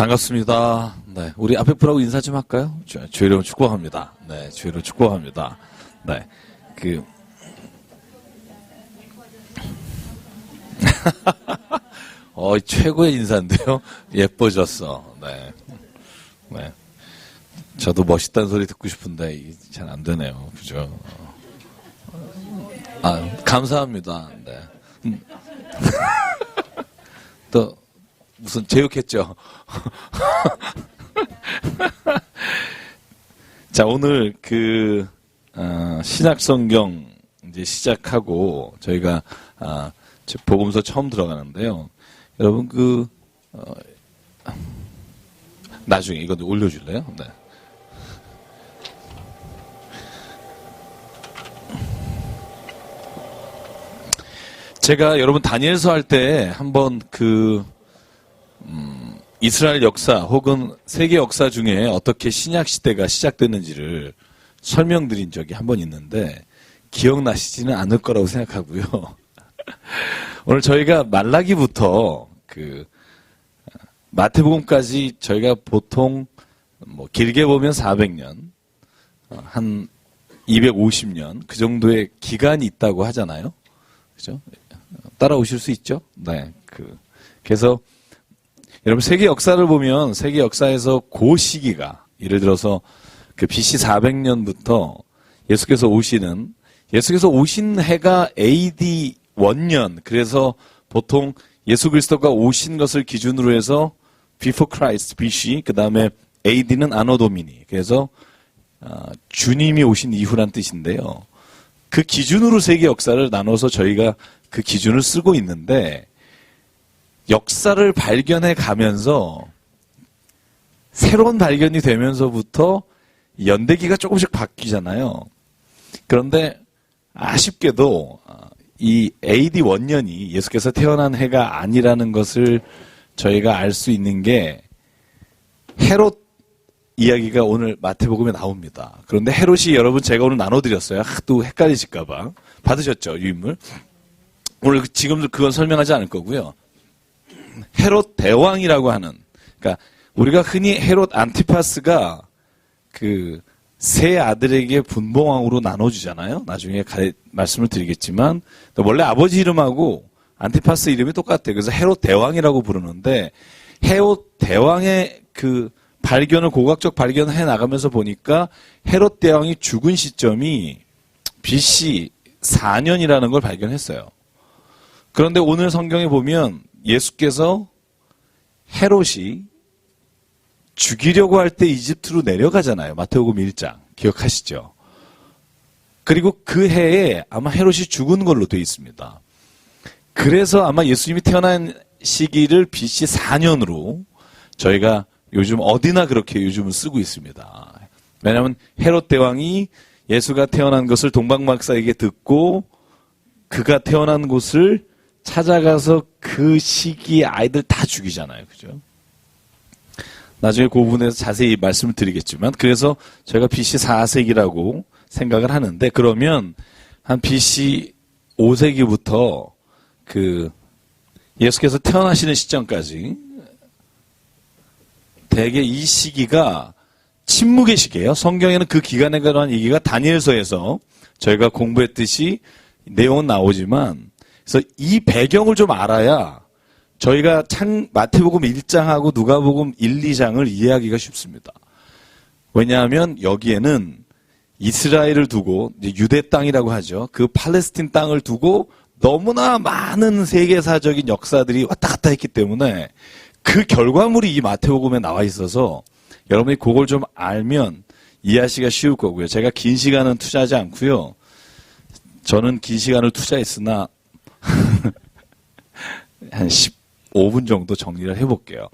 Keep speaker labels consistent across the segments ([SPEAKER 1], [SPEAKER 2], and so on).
[SPEAKER 1] 반갑습니다. 네, 우리 앞에 분하고 인사 좀 할까요? 주의 이름 축복합니다. 네, 주의 이름 축복합니다. 네, 최고의 인사인데요. 예뻐졌어. 네, 네. 저도 멋있다는 소리 듣고 싶은데 잘 안 되네요. 그죠? 감사합니다. 네. 또 무슨 제육했죠? 자, 오늘 신약성경 이제 시작하고 저희가 복음서 처음 들어가는데요. 여러분 나중에 이거 올려줄래요? 네. 제가 여러분 다니엘서 할 때 한번 이스라엘 역사 혹은 세계 역사 중에 어떻게 신약 시대가 시작됐는지를 설명드린 적이 한 번 있는데 기억나시지는 않을 거라고 생각하고요. 오늘 저희가 말라기부터 마태복음까지 저희가 보통 길게 보면 400년, 한 250년 그 정도의 기간이 있다고 하잖아요. 그죠? 따라오실 수 있죠? 네. 그래서 여러분 세계 역사를 보면 세계 역사에서 그 시기가 예를 들어서 BC 400년부터 예수께서 오신 해가 AD 원년, 그래서 보통 예수 그리스도가 오신 것을 기준으로 해서 Before Christ, BC, 그 다음에 AD는 Anno Domini, 그래서 주님이 오신 이후란 뜻인데요. 그 기준으로 세계 역사를 나눠서 저희가 그 기준을 쓰고 있는데 역사를 발견해 가면서 새로운 발견이 되면서부터 연대기가 조금씩 바뀌잖아요. 그런데 아쉽게도 이 AD 원년이 예수께서 태어난 해가 아니라는 것을 저희가 알 수 있는 게 헤롯 이야기가 오늘 마태복음에 나옵니다. 그런데 헤롯이 여러분 제가 오늘 나눠드렸어요. 또 헷갈리실까봐. 받으셨죠? 유인물. 오늘 지금도 그건 설명하지 않을 거고요. 헤롯 대왕이라고 하는, 그러니까 우리가 흔히 헤롯 안티파스가 세 아들에게 분봉왕으로 나눠주잖아요. 나중에 말씀을 드리겠지만 원래 아버지 이름하고 안티파스 이름이 똑같아요. 그래서 헤롯 대왕이라고 부르는데 헤롯 대왕의 발견을 고각적 발견해 나가면서 보니까 헤롯 대왕이 죽은 시점이 BC 4년이라는 걸 발견했어요. 그런데 오늘 성경에 보면 예수께서 헤롯이 죽이려고 할 때 이집트로 내려가잖아요. 마태복음 1장. 기억하시죠? 그리고 그 해에 아마 헤롯이 죽은 걸로 되어 있습니다. 그래서 아마 예수님이 태어난 시기를 BC 4년으로 저희가 요즘 어디나 그렇게 요즘은 쓰고 있습니다. 왜냐하면 헤롯 대왕이 예수가 태어난 것을 동방박사에게 듣고 그가 태어난 곳을 찾아가서 그 시기에 아이들 다 죽이잖아요. 그죠? 나중에 그 부분에서 자세히 말씀을 드리겠지만, 그래서 제가 BC 4세기라고 생각을 하는데, 그러면 한 BC 5세기부터 예수께서 태어나시는 시점까지 대개 이 시기가 침묵의 시기예요. 성경에는 그 기간에 관한 얘기가 다니엘서에서 저희가 공부했듯이 내용은 나오지만, 그래서 이 배경을 좀 알아야 저희가 마태복음 1장하고 누가복음 1, 2장을 이해하기가 쉽습니다. 왜냐하면 여기에는 이스라엘을 두고, 유대 땅이라고 하죠. 그 팔레스틴 땅을 두고 너무나 많은 세계사적인 역사들이 왔다 갔다 했기 때문에 그 결과물이 이 마태복음에 나와 있어서 여러분이 그걸 좀 알면 이해하시기가 쉬울 거고요. 제가 긴 시간은 투자하지 않고요. 저는 긴 시간을 투자했으나 한 15분 정도 정리를 해볼게요.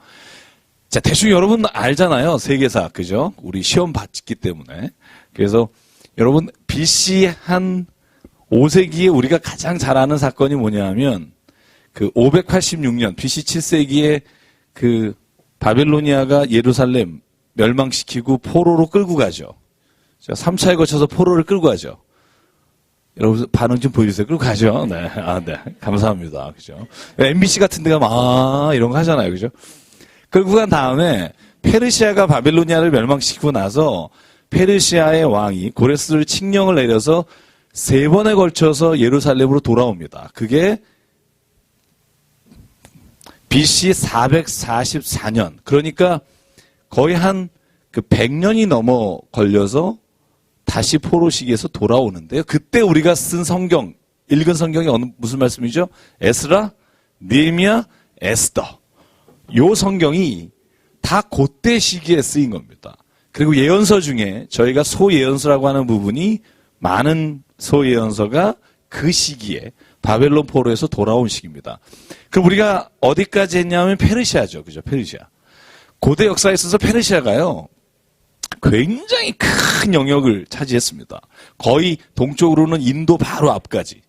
[SPEAKER 1] 자, 대충 여러분 알잖아요. 세계사, 그죠? 우리 시험 봤기 때문에. 그래서 여러분 BC 한 5세기에 우리가 가장 잘 아는 사건이 뭐냐면 586년 BC 7세기에 바빌로니아가 예루살렘 멸망시키고 포로로 끌고 가죠. 3차에 거쳐서 포로를 끌고 가죠. 여러분 반응 좀 보여주세요. 끌고 가죠. 네, 네, 감사합니다. 그죠? MBC 같은 데 가면 이런 거 하잖아요, 그죠? 그리고 간 다음에 페르시아가 바벨로니아를 멸망시키고 나서 페르시아의 왕이 고레스를 칙령을 내려서 3번에 걸쳐서 예루살렘으로 돌아옵니다. 그게 BC 444년. 그러니까 거의 한 100년이 넘어 걸려서 다시 포로 시기에서 돌아오는데요. 그때 우리가 쓴 성경, 읽은 성경이 무슨 말씀이죠? 에스라, 느헤미야, 에스더. 요 성경이 다 그때 시기에 쓰인 겁니다. 그리고 예언서 중에 저희가 소예언서라고 하는 부분이 많은 소예언서가 그 시기에 바벨론 포로에서 돌아온 시기입니다. 그럼 우리가 어디까지 했냐면 페르시아죠. 그죠? 페르시아. 고대 역사에 있어서 페르시아가요, 굉장히 큰 영역을 차지했습니다. 거의 동쪽으로는 인도 바로 앞까지.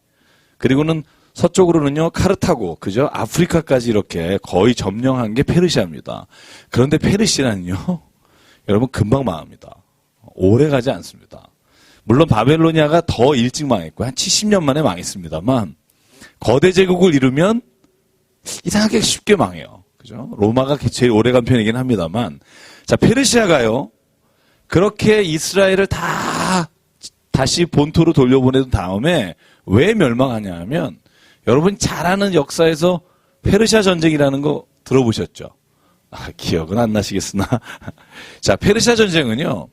[SPEAKER 1] 그리고는 서쪽으로는요, 카르타고, 그죠? 아프리카까지 이렇게 거의 점령한 게 페르시아입니다. 그런데 페르시아는요, 여러분 금방 망합니다. 오래 가지 않습니다. 물론 바벨로니아가 더 일찍 망했고, 한 70년 만에 망했습니다만, 거대 제국을 이루면 이상하게 쉽게 망해요. 그죠? 로마가 제일 오래 간 편이긴 합니다만, 자, 페르시아가요, 그렇게 이스라엘을 다시 본토로 돌려보낸 다음에 왜 멸망하냐 하면, 여러분 잘 아는 역사에서 페르시아 전쟁이라는 거 들어보셨죠? 기억은 안 나시겠으나. 자, 페르시아 전쟁은요,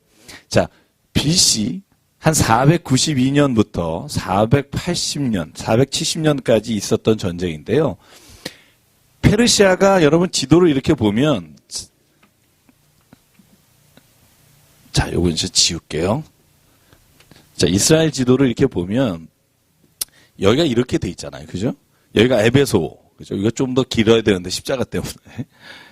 [SPEAKER 1] 자, BC 한 492년부터 480년, 470년까지 있었던 전쟁인데요. 페르시아가 여러분 지도를 이렇게 보면, 자, 요거 이제 지울게요. 자, 이스라엘 지도를 이렇게 보면, 여기가 이렇게 돼 있잖아요. 그죠? 여기가 에베소. 그죠? 이거 좀 더 길어야 되는데, 십자가 때문에.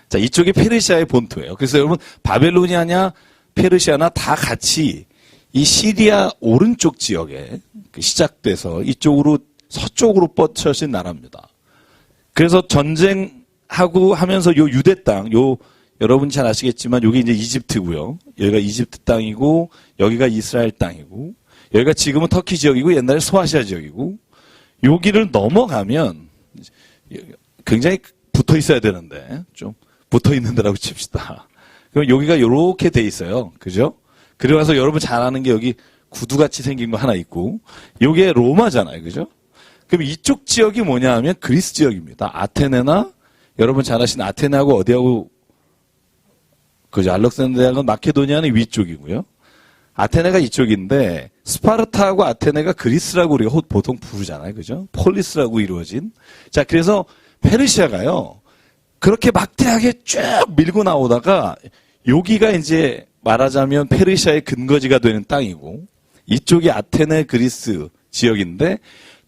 [SPEAKER 1] 자, 이쪽이 페르시아의 본토예요. 그래서 여러분, 바벨로니아냐, 페르시아나 다 같이 이 시리아 오른쪽 지역에 시작돼서 이쪽으로, 서쪽으로 뻗쳐진 나라입니다. 그래서 전쟁하고 하면서 요 유대 땅, 여러분 잘 아시겠지만, 여기 이제 이집트고요. 여기가 이집트 땅이고, 여기가 이스라엘 땅이고, 여기가 지금은 터키 지역이고, 옛날에 소아시아 지역이고, 여기를 넘어가면 굉장히 붙어 있어야 되는데, 좀 붙어 있는 데라고 칩시다. 그럼 여기가 이렇게 돼 있어요. 그죠? 그리고 나서 여러분 잘 아는 게 여기 구두같이 생긴 거 하나 있고, 요게 로마잖아요. 그죠? 그럼 이쪽 지역이 뭐냐 하면 그리스 지역입니다. 아테네나, 여러분 잘 아시는 아테네하고 어디하고, 그죠? 알렉산드리아는 마케도니아는 위쪽이고요. 아테네가 이쪽인데, 스파르타하고 아테네가 그리스라고 우리가 보통 부르잖아요. 그죠? 폴리스라고 이루어진. 자, 그래서 페르시아가요, 그렇게 막대하게 쭉 밀고 나오다가, 여기가 이제 말하자면 페르시아의 근거지가 되는 땅이고, 이쪽이 아테네 그리스 지역인데,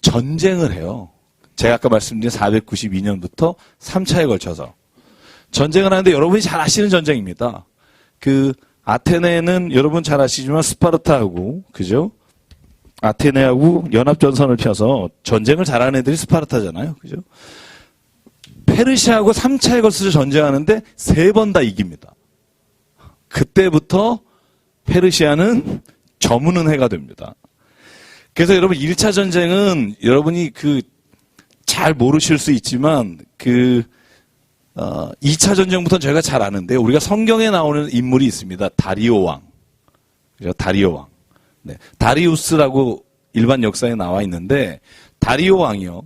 [SPEAKER 1] 전쟁을 해요. 제가 아까 말씀드린 492년부터 3차에 걸쳐서. 전쟁을 하는데 여러분이 잘 아시는 전쟁입니다. 아테네는 여러분 잘 아시지만 스파르타하고, 그죠? 아테네하고 연합전선을 펴서 전쟁을 잘하는 애들이 스파르타잖아요. 그죠? 페르시아하고 3차에 걸쳐서 전쟁하는데 3번 다 이깁니다. 그때부터 페르시아는 저무는 해가 됩니다. 그래서 여러분 1차 전쟁은 여러분이 잘 모르실 수 있지만 2차 전쟁부터는 저희가 잘 아는데 우리가 성경에 나오는 인물이 있습니다. 다리오 왕. 그죠? 다리오 왕. 네. 다리우스라고 일반 역사에 나와 있는데 다리오 왕이요.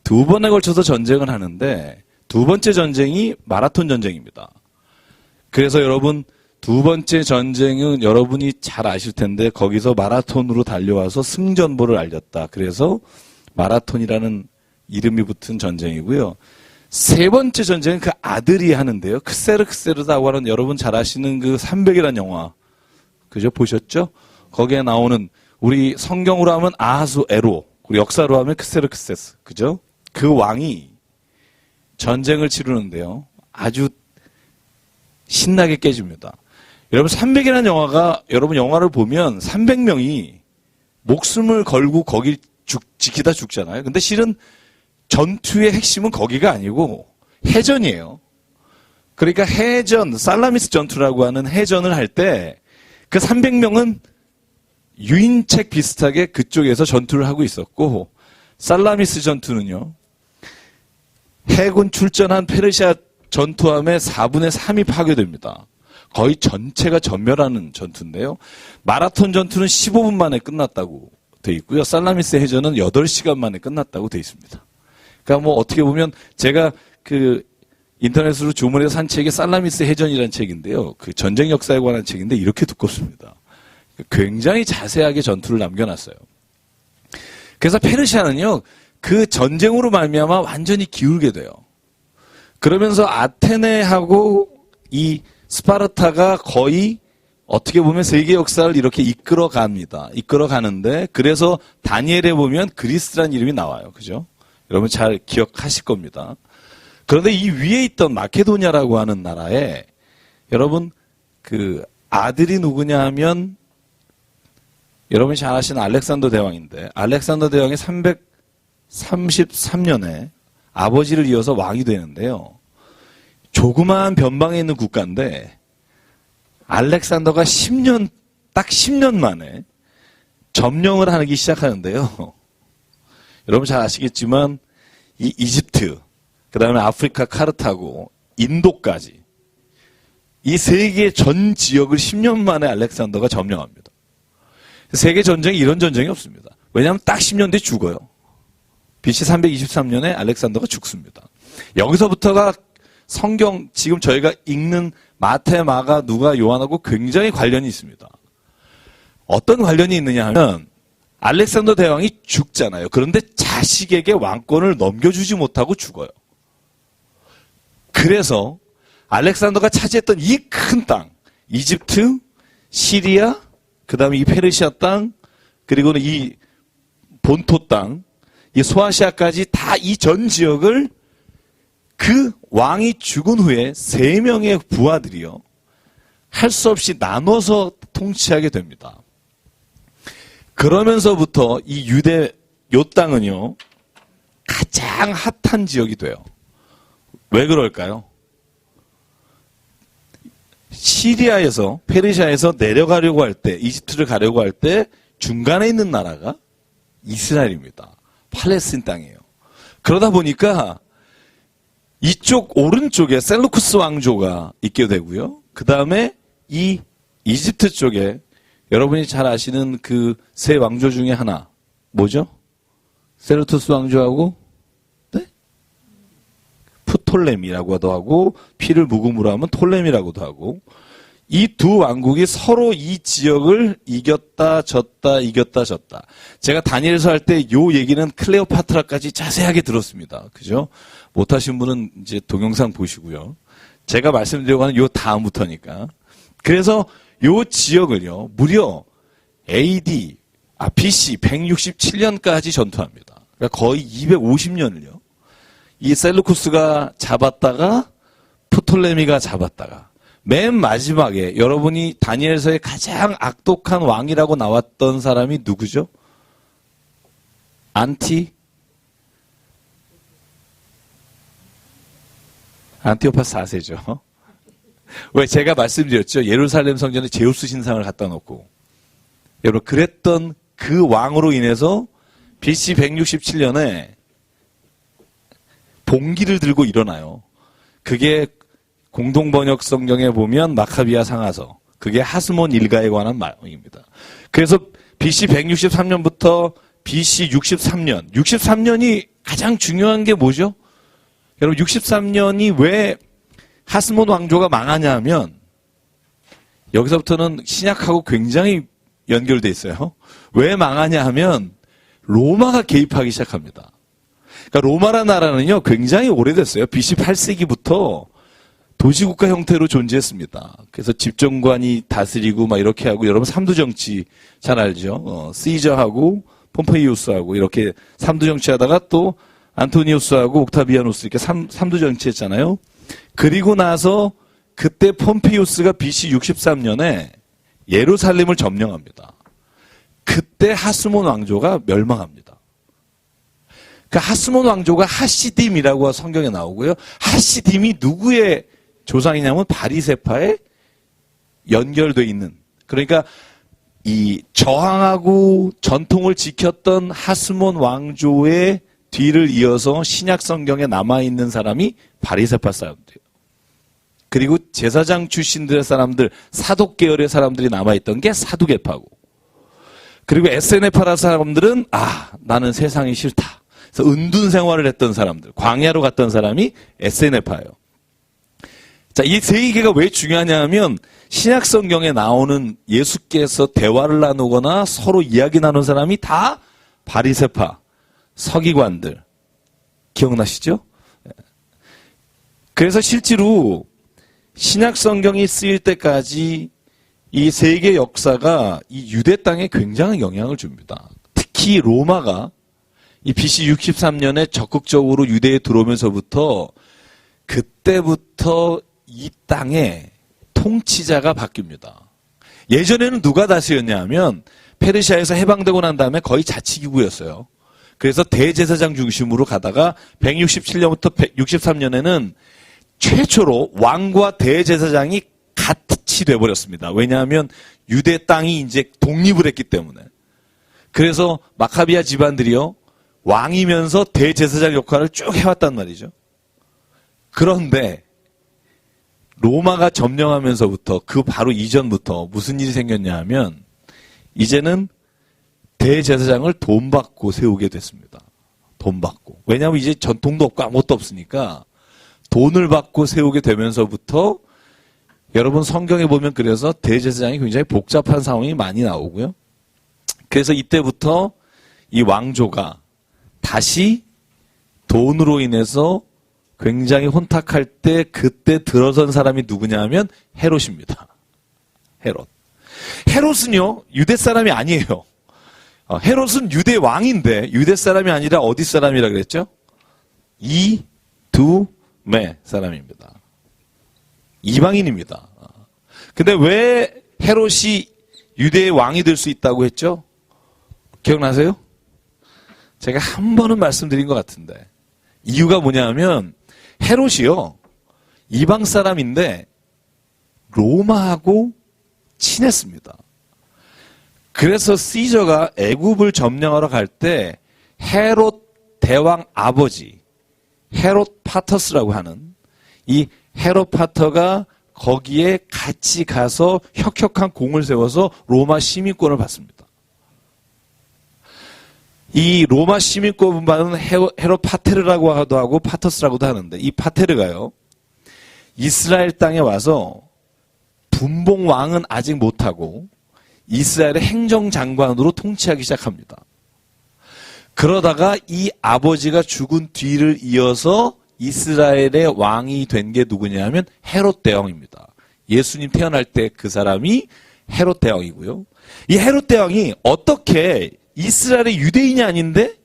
[SPEAKER 1] 2번에 걸쳐서 전쟁을 하는데 2번째 전쟁이 마라톤 전쟁입니다. 그래서 여러분 2번째 전쟁은 여러분이 잘 아실 텐데 거기서 마라톤으로 달려와서 승전보를 알렸다. 그래서 마라톤이라는 이름이 붙은 전쟁이고요. 3번째 전쟁은 그 아들이 하는데요. 크세르다고 하는 여러분 잘 아시는 300이라는 영화. 그죠? 보셨죠? 거기에 나오는 우리 성경으로 하면 아하수에로, 우리 역사로 하면 크세르크세스. 그죠? 그 왕이 전쟁을 치르는데요. 아주 신나게 깨집니다. 여러분 300이라는 영화가 여러분 영화를 보면 300명이 목숨을 걸고 거기 지키다 죽잖아요. 근데 실은 전투의 핵심은 거기가 아니고 해전이에요. 그러니까 해전, 살라미스 전투라고 하는 해전을 할 때 그 300명은 유인책 비슷하게 그쪽에서 전투를 하고 있었고 살라미스 전투는요. 해군 출전한 페르시아 전투함의 4분의 3이 파괴됩니다. 거의 전체가 전멸하는 전투인데요. 마라톤 전투는 15분 만에 끝났다고 돼 있고요. 살라미스 해전은 8시간 만에 끝났다고 돼 있습니다. 그러니까 뭐 어떻게 보면 제가 그 인터넷으로 주문해서 산 책이 살라미스 해전이라는 책인데요. 그 전쟁 역사에 관한 책인데 이렇게 두껍습니다. 굉장히 자세하게 전투를 남겨놨어요. 그래서 페르시아는요, 그 전쟁으로 말미암아 완전히 기울게 돼요. 그러면서 아테네하고 이 스파르타가 거의 어떻게 보면 세계 역사를 이렇게 이끌어 갑니다. 이끌어 가는데, 그래서 다니엘에 보면 그리스라는 이름이 나와요. 그죠? 여러분 잘 기억하실 겁니다. 그런데 이 위에 있던 마케도니아라고 하는 나라에 여러분 그 아들이 누구냐 하면 여러분이 잘 아시는 알렉산더 대왕인데, 알렉산더 대왕이 333년에 아버지를 이어서 왕이 되는데요. 조그마한 변방에 있는 국가인데 알렉산더가 딱 10년 만에 점령을 하기 시작하는데요. 여러분 잘 아시겠지만 이 이집트, 그 다음에 아프리카 카르타고, 인도까지 이 세계 전 지역을 10년 만에 알렉산더가 점령합니다. 세계 전쟁이 이런 전쟁이 없습니다. 왜냐하면 딱 10년 뒤에 죽어요. BC 323년에 알렉산더가 죽습니다. 여기서부터가 성경, 지금 저희가 읽는 마태, 마가, 누가, 요한하고 굉장히 관련이 있습니다. 어떤 관련이 있느냐 하면 알렉산더 대왕이 죽잖아요. 그런데 자식에게 왕권을 넘겨주지 못하고 죽어요. 그래서 알렉산더가 차지했던 이 큰 땅, 이집트, 시리아, 그 다음에 이 페르시아 땅, 그리고는 이 본토 땅, 이 소아시아까지 다 이 전 지역을 그 왕이 죽은 후에 3명의 부하들이요, 할 수 없이 나눠서 통치하게 됩니다. 그러면서부터 이 유대 요 땅은요 가장 핫한 지역이 돼요. 왜 그럴까요? 시리아에서, 페르시아에서 내려가려고 할 때, 이집트를 가려고 할 때 중간에 있는 나라가 이스라엘입니다. 팔레스틴 땅이에요. 그러다 보니까 이쪽 오른쪽에 셀루쿠스 왕조가 있게 되고요. 그 다음에 이 이집트 쪽에 여러분이 잘 아시는 그 세 왕조 중에 하나, 뭐죠? 셀루쿠스 왕조하고, 네? 프톨레미라고도 하고, 피를 묵음으로 하면 톨레미라고도 하고, 이 두 왕국이 서로 이 지역을 이겼다 졌다 이겼다 졌다. 제가 다니엘서 할 때 요 얘기는 클레오파트라까지 자세하게 들었습니다. 그죠? 못하신 분은 이제 동영상 보시고요. 제가 말씀드리려고 하는 요 다음부터니까. 그래서 요 지역을요, 무려 BC 167년까지 전투합니다. 그러니까 거의 250년을요. 이 셀루쿠스가 잡았다가 프톨레미가 잡았다가 맨 마지막에 여러분이 다니엘서의 가장 악독한 왕이라고 나왔던 사람이 누구죠? 안티오파스 4세죠. 왜 제가 말씀드렸죠. 예루살렘 성전에 제우스 신상을 갖다 놓고. 여러분 그랬던 그 왕으로 인해서 BC 167년에 봉기를 들고 일어나요. 그게 공동번역 성경에 보면 마카비아 상하서, 그게 하스몬 일가에 관한 말입니다. 그래서 BC 163년부터 BC 63년이 가장 중요한 게 뭐죠? 여러분 63년이 왜 하스몬 왕조가 망하냐 하면, 여기서부터는 신약하고 굉장히 연결돼 있어요. 왜 망하냐 하면 로마가 개입하기 시작합니다. 그러니까 로마라는 나라는요 굉장히 오래됐어요. BC 8세기부터 도시국가 형태로 존재했습니다. 그래서 집정관이 다스리고 막 이렇게 하고, 여러분 삼두정치 잘 알죠? 시저하고 폼페이우스하고 이렇게 삼두정치 하다가 또 안토니우스하고 옥타비아누스 이렇게 삼두정치 했잖아요. 그리고 나서 그때 폼페이우스가 BC 63년에 예루살렘을 점령합니다. 그때 하스몬 왕조가 멸망합니다. 그 하스몬 왕조가 하시딤이라고 성경에 나오고요. 하시딤이 누구의 조상이냐면 바리새파에 연결되어 있는, 그러니까 이 저항하고 전통을 지켰던 하스몬 왕조의 뒤를 이어서 신약 성경에 남아있는 사람이 바리새파 사람들이에요. 그리고 제사장 출신들의 사람들, 사독 계열의 사람들이 남아있던 게 사두개파고, 그리고 SNF파 사람들은 나는 세상이 싫다. 그래서 은둔 생활을 했던 사람들, 광야로 갔던 사람이 SNF파예요. 자, 이 세 개가 왜 중요하냐 하면 신약 성경에 나오는 예수께서 대화를 나누거나 서로 이야기 나눈 사람이 다 바리새파, 서기관들. 기억나시죠? 그래서 실제로 신약 성경이 쓰일 때까지 이 세계 역사가 이 유대 땅에 굉장한 영향을 줍니다. 특히 로마가 이 BC 63년에 적극적으로 유대에 들어오면서부터 그때부터 이 땅에 통치자가 바뀝니다. 예전에는 누가 다스렸냐 하면 페르시아에서 해방되고 난 다음에 거의 자치기구였어요. 그래서 대제사장 중심으로 가다가 167년부터 163년에는 최초로 왕과 대제사장이 같이 돼버렸습니다. 왜냐하면 유대 땅이 이제 독립을 했기 때문에. 그래서 마카비아 집안들이요, 왕이면서 대제사장 역할을 쭉 해왔단 말이죠. 그런데 로마가 점령하면서부터 그 바로 이전부터 무슨 일이 생겼냐 하면 이제는 대제사장을 돈 받고 세우게 됐습니다. 돈 받고. 왜냐하면 이제 전통도 없고 아무것도 없으니까 돈을 받고 세우게 되면서부터 여러분 성경에 보면 그래서 대제사장이 굉장히 복잡한 상황이 많이 나오고요. 그래서 이때부터 이 왕조가 다시 돈으로 인해서 굉장히 혼탁할 때 그때 들어선 사람이 누구냐 하면 헤롯입니다. 헤롯. 헤롯은요, 유대 사람이 아니에요. 헤롯은 유대 왕인데 유대 사람이 아니라 어디 사람이라 그랬죠? 이두메 사람입니다. 이방인입니다. 근데 왜 헤롯이 유대의 왕이 될 수 있다고 했죠? 기억나세요? 제가 한 번은 말씀드린 것 같은데 이유가 뭐냐면 헤롯이요, 이방 사람인데 로마하고 친했습니다. 그래서 시저가 애굽을 점령하러 갈 때 헤롯 대왕 아버지 헤롯 파터스라고 하는 이 헤롯 파터가 거기에 같이 가서 혁혁한 공을 세워서 로마 시민권을 받습니다. 이 로마 시민권을 받은 헤롯 파테르라고 하고 파터스라고도 하는데 이 파테르가요, 이스라엘 땅에 와서 분봉 왕은 아직 못하고 이스라엘의 행정장관으로 통치하기 시작합니다. 그러다가 이 아버지가 죽은 뒤를 이어서 이스라엘의 왕이 된 게 누구냐 하면 헤롯 대왕입니다. 예수님 태어날 때 그 사람이 헤롯 대왕이고요. 이 헤롯 대왕이 어떻게 이스라엘의 유대인이 아닌데,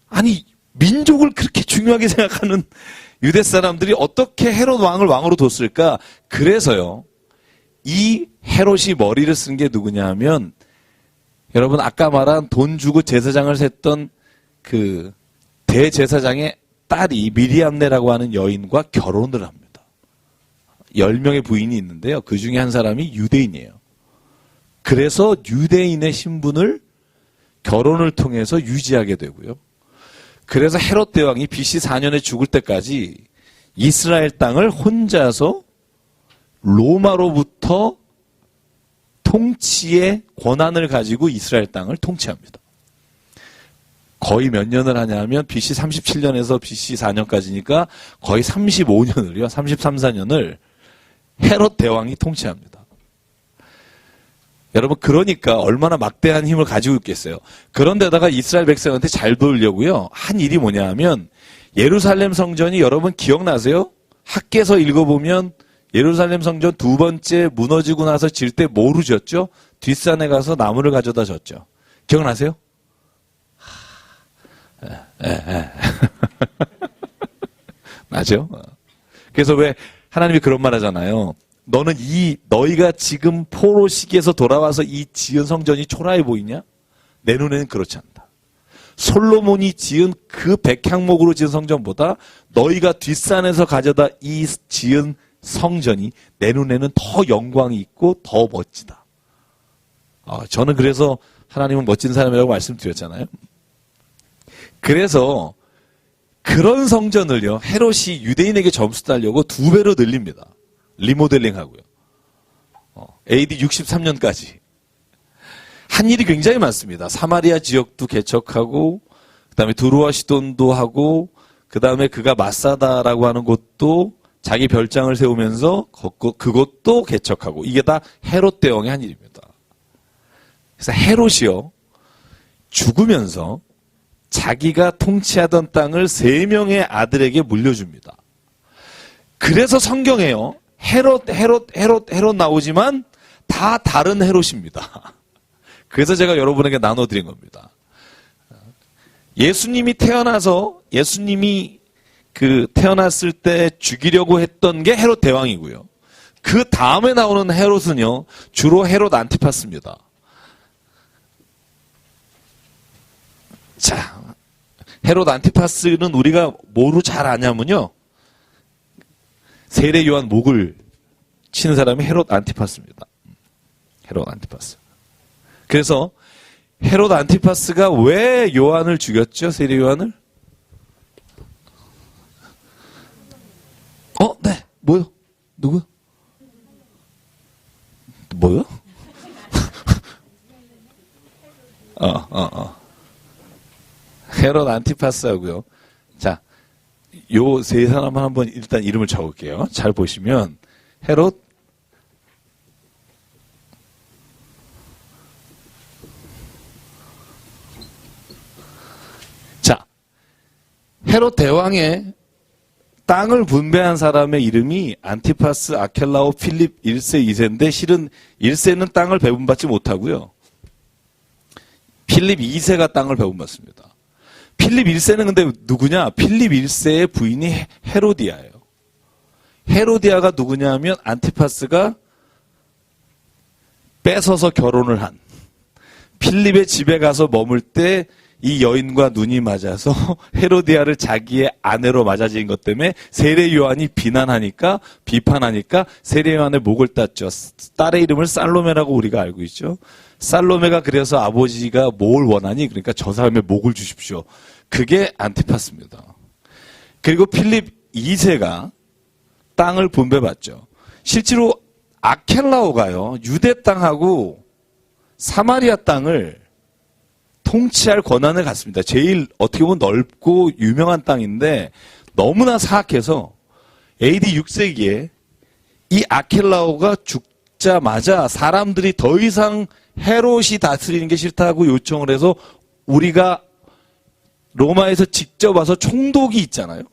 [SPEAKER 1] 아니 민족을 그렇게 중요하게 생각하는 유대 사람들이 어떻게 헤롯 왕을 왕으로 뒀을까? 그래서요, 이 헤롯이 머리를 쓴 게 누구냐 하면 여러분 아까 말한 돈 주고 제사장을 셌던 그 대제사장의 딸이 미리암네라고 하는 여인과 결혼을 합니다. 10명의 부인이 있는데요, 그 중에 한 사람이 유대인이에요. 그래서 유대인의 신분을 결혼을 통해서 유지하게 되고요. 그래서 헤롯 대왕이 BC 4년에 죽을 때까지 이스라엘 땅을 혼자서 로마로부터 통치의 권한을 가지고 이스라엘 땅을 통치합니다. 거의 몇 년을 하냐면 BC 37년에서 BC 4년까지니까 거의 35년을요, 33, 4년을 헤롯 대왕이 통치합니다. 여러분, 그러니까 얼마나 막대한 힘을 가지고 있겠어요. 그런데다가 이스라엘 백성한테 잘 보이려고요, 한 일이 뭐냐 하면 예루살렘 성전이 여러분 기억나세요? 학계서 읽어보면 예루살렘 성전 두 번째 무너지고 나서 질 때 뭐로 졌죠? 뒷산에 가서 나무를 가져다 졌죠. 기억나세요? 맞죠? 그래서 왜 하나님이 그런 말 하잖아요. 너는 너희가 지금 포로 시기에서 돌아와서 이 지은 성전이 초라해 보이냐? 내 눈에는 그렇지 않다. 솔로몬이 지은 그 백향목으로 지은 성전보다 너희가 뒷산에서 가져다 이 지은 성전이 내 눈에는 더 영광이 있고 더 멋지다. 저는 그래서 하나님은 멋진 사람이라고 말씀드렸잖아요. 그래서 그런 성전을요, 헤롯이 유대인에게 점수 따려고 2배로 늘립니다. 리모델링 하고요. AD 63년까지. 한 일이 굉장히 많습니다. 사마리아 지역도 개척하고, 그 다음에 두로와 시돈도 하고, 그 다음에 그가 마사다라고 하는 곳도 자기 별장을 세우면서 그것도 개척하고, 이게 다 헤롯 대왕의 한 일입니다. 그래서 헤롯이요, 죽으면서 자기가 통치하던 땅을 3명의 아들에게 물려줍니다. 그래서 성경에요, 헤롯 나오지만 다 다른 헤롯입니다. 그래서 제가 여러분에게 나눠드린 겁니다. 예수님이 태어났을 때 죽이려고 했던 게 헤롯 대왕이고요. 그 다음에 나오는 헤롯은요, 주로 헤롯 안티파스입니다. 자, 헤롯 안티파스는 우리가 뭐로 잘 아냐면요, 세례 요한 목을 치는 사람이 헤롯 안티파스입니다. 헤롯 안티파스. 그래서 헤롯 안티파스가 왜 요한을 죽였죠? 세례 요한을? 네. 뭐요? 누구요? 뭐요? 헤롯 안티파스하고요. 자, 요 세 사람 한번 일단 이름을 적을게요. 잘 보시면 헤롯, 자, 헤롯 대왕의 땅을 분배한 사람의 이름이 안티파스, 아켈라오, 필립 1세, 2세인데 실은 1세는 땅을 배분받지 못하고요. 필립 2세가 땅을 배분받습니다. 필립 1세는 근데 누구냐? 필립 1세의 부인이 헤로디아예요. 헤로디아가 누구냐 하면 안티파스가 뺏어서 결혼을 한, 필립의 집에 가서 머물 때 이 여인과 눈이 맞아서 헤로디아를 자기의 아내로 맞아진 것 때문에 세례 요한이 비판하니까 세례 요한의 목을 땄죠. 딸의 이름을 살로메라고 우리가 알고 있죠. 살로메가 그래서 아버지가 뭘 원하니? 그러니까 저 사람의 목을 주십시오. 그게 안티파스입니다. 그리고 필립 2세가 땅을 분배받죠. 실제로 아켈라오가요, 유대 땅하고 사마리아 땅을 통치할 권한을 갖습니다. 제일 어떻게 보면 넓고 유명한 땅인데 너무나 사악해서 AD 6세기에 이 아켈라오가 죽자마자 사람들이 더 이상 헤롯이 다스리는 게 싫다고 요청을 해서 우리가 로마에서 직접 와서 총독이 있잖아요.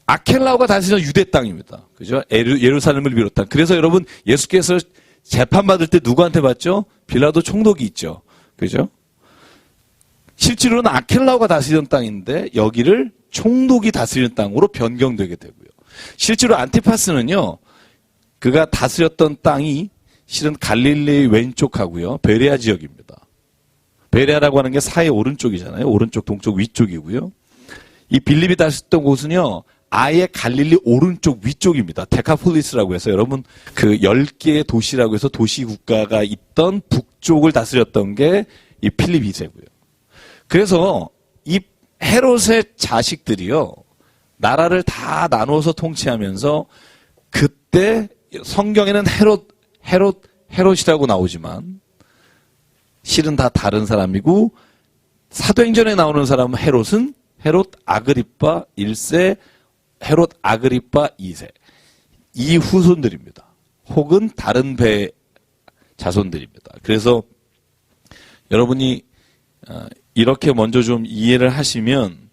[SPEAKER 1] 아켈라오가 다스리는 유대 땅입니다. 그죠? 예루살렘을 비롯한. 그래서 여러분, 예수께서 재판받을 때 누구한테 받죠? 빌라도 총독이 있죠. 그죠? 실제로는 아켈라오가 다스리던 땅인데 여기를 총독이 다스리는 땅으로 변경되게 되고요. 실제로 안티파스는요, 그가 다스렸던 땅이 실은 갈릴리의 왼쪽하고요, 베레아 지역입니다. 베레아라고 하는 게 사해 오른쪽이잖아요. 오른쪽, 동쪽, 위쪽이고요. 이 빌립이 다스렸던 곳은요, 아예 갈릴리 오른쪽 위쪽입니다. 데카폴리스라고 해서 여러분 그 10개의 도시라고 해서 도시 국가가 있던 북쪽을 다스렸던 게 이 필립 2세고요. 그래서 이 헤롯의 자식들이요, 나라를 다 나누어서 통치하면서 그때 성경에는 헤롯이라고 나오지만 실은 다 다른 사람이고, 사도행전에 나오는 사람은 헤롯 아그리파 1세, 헤롯 아그리파 2세. 이 후손들입니다. 혹은 다른 배 자손들입니다. 그래서 여러분이 이렇게 먼저 좀 이해를 하시면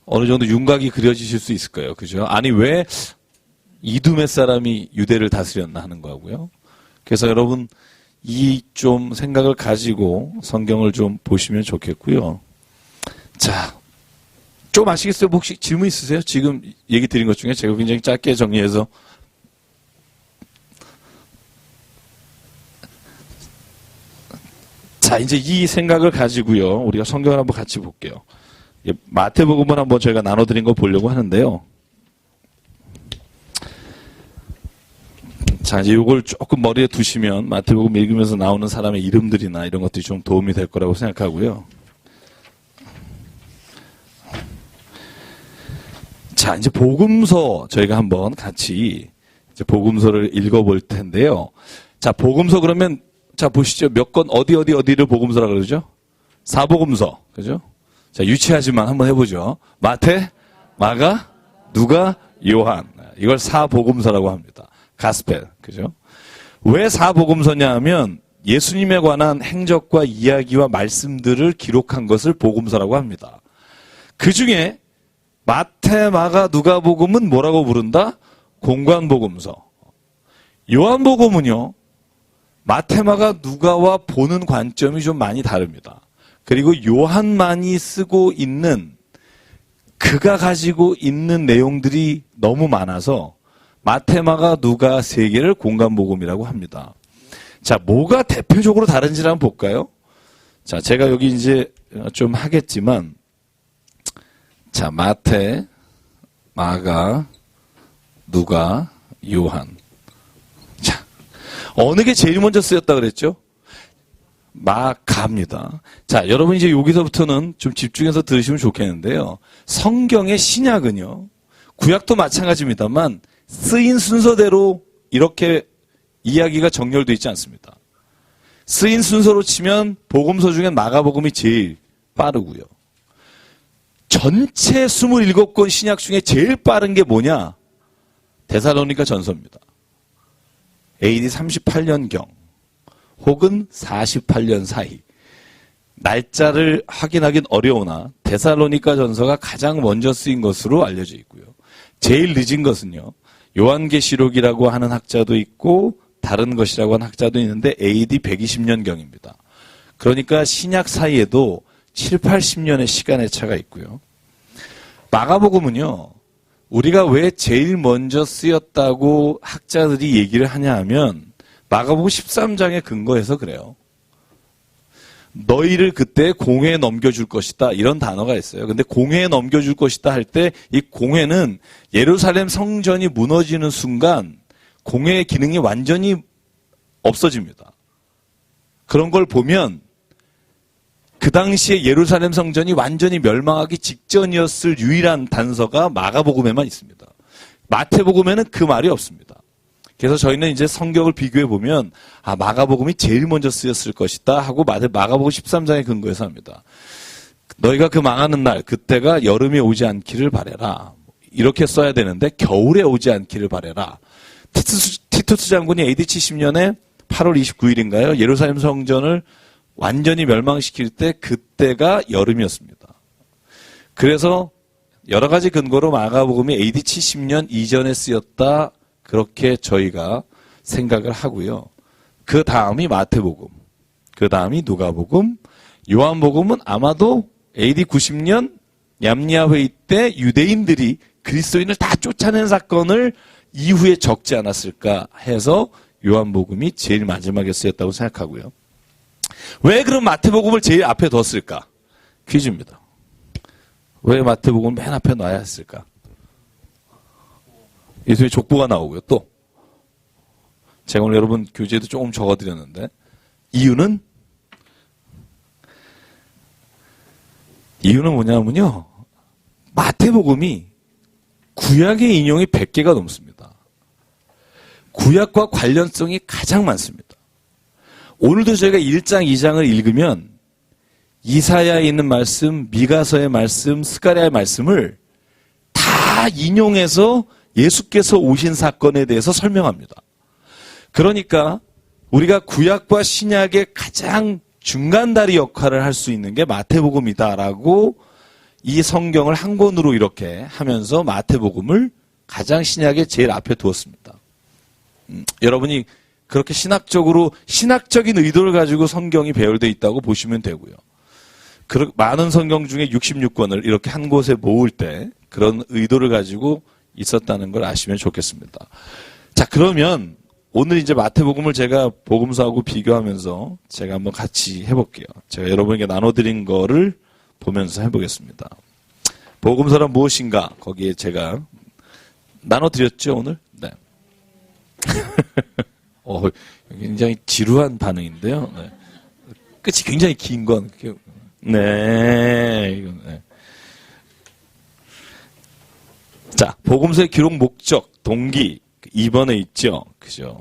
[SPEAKER 1] 어느 정도 윤곽이 그려지실 수 있을 거예요. 그죠? 아니, 왜 이두메 사람이 유대를 다스렸나 하는 거고요. 그래서 여러분, 이 좀 생각을 가지고 성경을 좀 보시면 좋겠고요. 자, 좀 아시겠어요? 혹시 질문 있으세요? 지금 얘기 드린 것 중에 제가 굉장히 짧게 정리해서. 자, 이제 이 생각을 가지고요, 우리가 성경을 한번 같이 볼게요. 마태복음을 한번 저희가 나눠드린 거 보려고 하는데요. 자, 이제 이걸 조금 머리에 두시면 마태복음 읽으면서 나오는 사람의 이름들이나 이런 것들이 좀 도움이 될 거라고 생각하고요. 자, 이제 복음서 저희가 한번 같이 이제 복음서를 읽어볼 텐데요. 자, 복음서 그러면 자 보시죠. 몇 권 어디를 복음서라 그러죠? 사복음서, 그죠? 자, 유치하지만 한번 해보죠. 마태, 마가, 누가, 요한. 이걸 사복음서라고 합니다. 가스펠, 그죠? 왜 사복음서냐 하면 예수님에 관한 행적과 이야기와 말씀들을 기록한 것을 복음서라고 합니다. 그 중에 마태, 마가, 누가복음은 뭐라고 부른다? 공관복음서. 요한복음은요, 마태, 마가, 누가와 보는 관점이 좀 많이 다릅니다. 그리고 요한만이 쓰고 있는, 그가 가지고 있는 내용들이 너무 많아서 마태, 마가, 누가 세 개를 공관복음이라고 합니다. 자, 뭐가 대표적으로 다른지를 한번 볼까요? 자, 제가 여기 이제 좀 하겠지만, 자, 마태, 마가, 누가, 요한. 자, 어느 게 제일 먼저 쓰였다 그랬죠? 마가입니다. 자, 여러분 이제 여기서부터는 좀 집중해서 들으시면 좋겠는데요. 성경의 신약은요, 구약도 마찬가지입니다만 쓰인 순서대로 이렇게 이야기가 정렬되어 있지 않습니다. 쓰인 순서로 치면 복음서 중엔 마가복음이 제일 빠르고요. 전체 27권 신약 중에 제일 빠른 게 뭐냐? 데살로니가 전서입니다. AD 38년경 혹은 48년 사이. 날짜를 확인하긴 어려우나 데살로니가 전서가 가장 먼저 쓰인 것으로 알려져 있고요. 제일 늦은 것은요, 요한계시록이라고 하는 학자도 있고 다른 것이라고 하는 학자도 있는데 AD 120년경입니다. 그러니까 신약 사이에도 7, 80년의 시간의 차가 있고요. 마가복음은요, 우리가 왜 제일 먼저 쓰였다고 학자들이 얘기를 하냐 하면 마가복음 13장에 근거해서 그래요. 너희를 그때 공회에 넘겨줄 것이다, 이런 단어가 있어요. 근데 공회에 넘겨줄 것이다 할 때 이 공회는 예루살렘 성전이 무너지는 순간 공회의 기능이 완전히 없어집니다. 그런 걸 보면 그 당시에 예루살렘 성전이 완전히 멸망하기 직전이었을 유일한 단서가 마가복음에만 있습니다. 마태복음에는 그 말이 없습니다. 그래서 저희는 이제 성경을 비교해 보면 마가복음이 제일 먼저 쓰였을 것이다 하고 마가복음 13장에 근거해서 합니다. 너희가 그 망하는 날, 그때가 여름에 오지 않기를 바라라. 이렇게 써야 되는데 겨울에 오지 않기를 바라라. 티투스 장군이 AD 70년에 8월 29일인가요? 예루살렘 성전을 완전히 멸망시킬 때 그때가 여름이었습니다. 그래서 여러 가지 근거로 마가복음이 AD 70년 이전에 쓰였다, 그렇게 저희가 생각을 하고요. 그 다음이 마태복음, 그 다음이 누가복음, 요한복음은 아마도 AD 90년 얌리아 회의 때 유대인들이 그리스도인을 다 쫓아낸 사건을 이후에 적지 않았을까 해서 요한복음이 제일 마지막에 쓰였다고 생각하고요. 왜 그럼 마태복음을 제일 앞에 뒀을까? 퀴즈입니다. 왜 마태복음을 맨 앞에 놔야 했을까? 예수의 족보가 나오고요. 또 제가 오늘 여러분 교재에도 조금 적어드렸는데 이유는 뭐냐면요, 마태복음이 구약의 인용이 100개가 넘습니다. 구약과 관련성이 가장 많습니다. 오늘도 저희가 1장, 2장을 읽으면 이사야에 있는 말씀, 미가서의 말씀, 스가랴의 말씀을 다 인용해서 예수께서 오신 사건에 대해서 설명합니다. 그러니까 우리가 구약과 신약의 가장 중간다리 역할을 할 수 있는 게 마태복음이다라고 이 성경을 한 권으로 이렇게 하면서 마태복음을 가장 신약의 제일 앞에 두었습니다. 여러분이 그렇게 신학적인 의도를 가지고 성경이 배열되어 있다고 보시면 되고요. 많은 성경 중에 66권을 이렇게 한 곳에 모을 때 그런 의도를 가지고 있었다는 걸 아시면 좋겠습니다. 자, 그러면 오늘 이제 마태복음을 제가 복음서하고 비교하면서 제가 한번 같이 해볼게요. 제가 여러분에게 나눠드린 거를 보면서 해보겠습니다. 복음서란 무엇인가? 거기에 제가 나눠드렸죠, 오늘? 네. 굉장히 지루한 반응인데요. 네. 끝이 굉장히 긴 건. 네. 자, 복음서의 기록 목적, 동기 2번에 있죠. 그죠?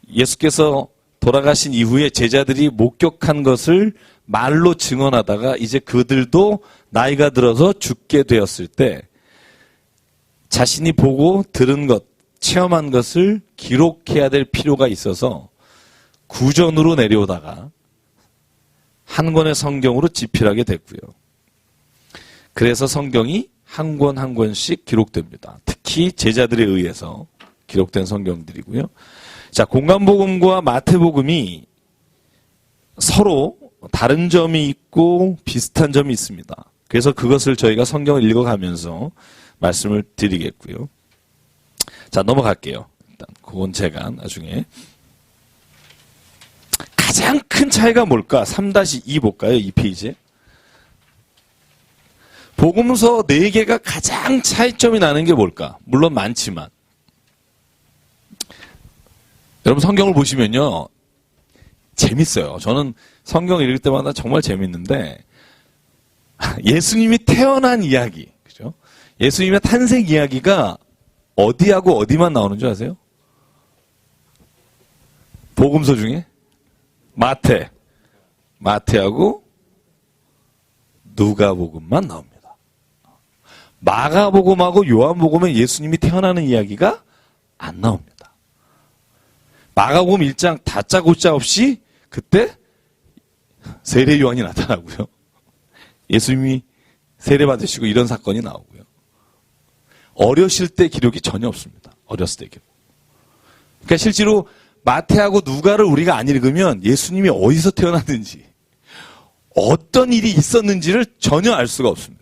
[SPEAKER 1] 예수께서 돌아가신 이후에 제자들이 목격한 것을 말로 증언하다가 이제 그들도 나이가 들어서 죽게 되었을 때 자신이 보고 들은 것, 체험한 것을 기록해야 될 필요가 있어서 구전으로 내려오다가 한 권의 성경으로 집필하게 됐고요. 그래서 성경이 한 권 한 권씩 기록됩니다. 특히 제자들에 의해서 기록된 성경들이고요. 자, 공간복음과 마태복음이 서로 다른 점이 있고 비슷한 점이 있습니다. 그래서 그것을 저희가 성경을 읽어가면서 말씀을 드리겠고요. 자, 넘어갈게요. 일단 그건 제가 나중에. 가장 큰 차이가 뭘까? 3-2 볼까요? 이 페이지에. 복음서 4개가 가장 차이점이 나는 게 뭘까? 물론 많지만. 여러분 성경을 보시면요. 재밌어요. 저는 성경 읽을 때마다 정말 재밌는데 예수님이 태어난 이야기, 그죠? 예수님의 탄생 이야기가 어디하고 어디만 나오는 줄 아세요? 복음서 중에? 마태하고 누가복음만 나옵니다. 마가복음하고 요한복음에 예수님이 태어나는 이야기가 안 나옵니다. 마가복음 1장 다짜고짜 없이 그때 세례 요한이 나타나고요. 예수님이 세례 받으시고 이런 사건이 나오고요. 어렸을 때 기록이 전혀 없습니다. 어렸을 때 기록. 그러니까 실제로 마태하고 누가를 우리가 안 읽으면 예수님이 어디서 태어났는지 어떤 일이 있었는지를 전혀 알 수가 없습니다.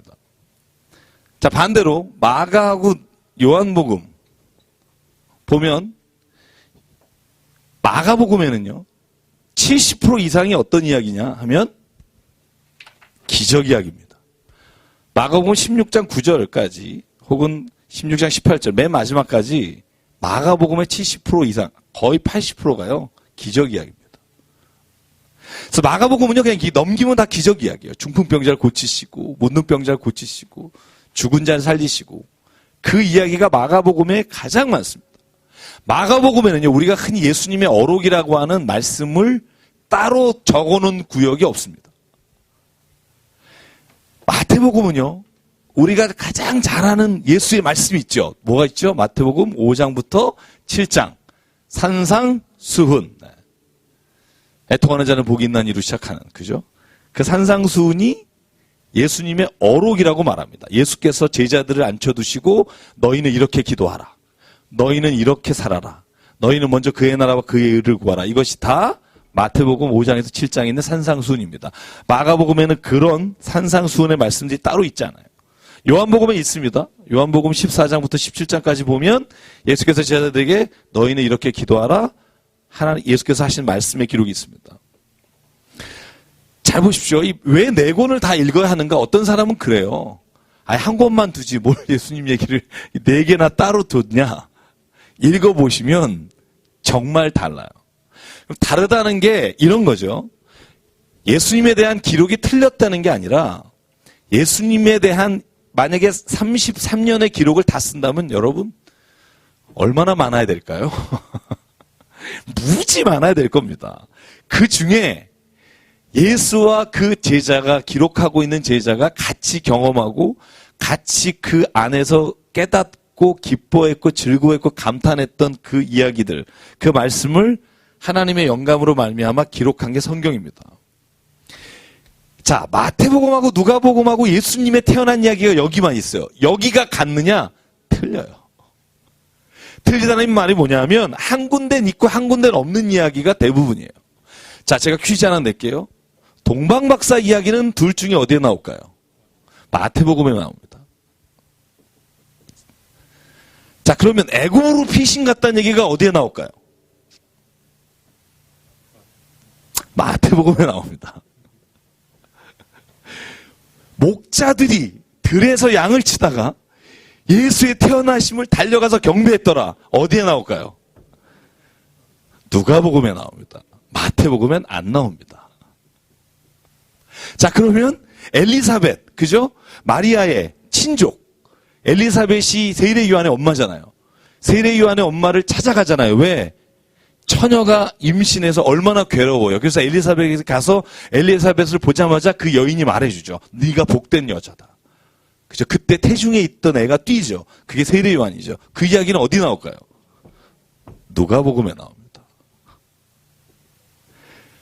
[SPEAKER 1] 자, 반대로 마가하고 요한복음 보면 마가복음에는요 70% 이상이 어떤 이야기냐 하면 기적 이야기입니다. 마가복음 16장 9절까지 혹은 16장 18절 맨 마지막까지 마가복음의 70% 이상 거의 80%가요 기적 이야기입니다. 그래서 마가복음은요 그냥 넘기면 다 기적 이야기예요. 중풍병자를 고치시고 못능병자를 고치시고 죽은 자를 살리시고 그 이야기가 마가복음에 가장 많습니다. 마가복음에는요 우리가 흔히 예수님의 어록이라고 하는 말씀을 따로 적어놓은 구역이 없습니다. 마태복음은요 우리가 가장 잘 아는 예수의 말씀이 있죠. 뭐가 있죠? 마태복음 5장부터 7장 산상수훈 애통하는 자는 복이 있나니로 시작하는 그죠? 그 산상수훈이 예수님의 어록이라고 말합니다. 예수께서 제자들을 앉혀두시고 너희는 이렇게 기도하라. 너희는 이렇게 살아라. 너희는 먼저 그의 나라와 그의 의를 구하라. 이것이 다 마태복음 5장에서 7장에 있는 산상수훈입니다. 마가복음에는 그런 산상수훈의 말씀들이 따로 있지 않아요. 요한복음에 있습니다. 요한복음 14장부터 17장까지 보면 예수께서 제자들에게 너희는 이렇게 기도하라. 하나님 예수께서 하신 말씀의 기록이 있습니다. 잘 보십시오. 왜 4권을 다 읽어야 하는가? 어떤 사람은 그래요. 한 권만 두지 뭘 예수님 얘기를 4개나 따로 뒀냐? 읽어보시면 정말 달라요. 다르다는 게 이런 거죠. 예수님에 대한 기록이 틀렸다는 게 아니라 예수님에 대한 만약에 33년의 기록을 다 쓴다면 여러분 얼마나 많아야 될까요? 무지 많아야 될 겁니다. 그 중에 예수와 그 제자가 기록하고 있는 제자가 같이 경험하고 같이 그 안에서 깨닫고 기뻐했고 즐거워했고 감탄했던 그 이야기들 그 말씀을 하나님의 영감으로 말미암아 기록한 게 성경입니다. 자, 마태복음하고 누가복음하고 예수님의 태어난 이야기가 여기만 있어요. 여기가 같느냐? 틀려요. 틀리다는 말이 뭐냐면 한 군데는 있고 한 군데는 없는 이야기가 대부분이에요. 자, 제가 퀴즈 하나 낼게요. 동방박사 이야기는 둘 중에 어디에 나올까요? 마태복음에 나옵니다. 자, 그러면 애굽으로 피신 갔다는 얘기가 어디에 나올까요? 마태복음에 나옵니다. 목자들이 들에서 양을 치다가 예수의 태어나심을 달려가서 경배했더라. 어디에 나올까요? 누가복음에 나옵니다. 마태복음엔 안 나옵니다. 자, 그러면 엘리사벳, 그죠? 마리아의 친족, 엘리사벳이 세례 요한의 엄마잖아요. 세례 요한의 엄마를 찾아가잖아요. 왜? 처녀가 임신해서 얼마나 괴로워요. 그래서 엘리사벳이 가서 엘리사벳을 보자마자 그 여인이 말해주죠. 네가 복된 여자다. 그죠? 그때 태중에 있던 애가 뛰죠. 그게 세례 요한이죠. 그 이야기는 어디 나올까요? 누가복음에 나옵니다.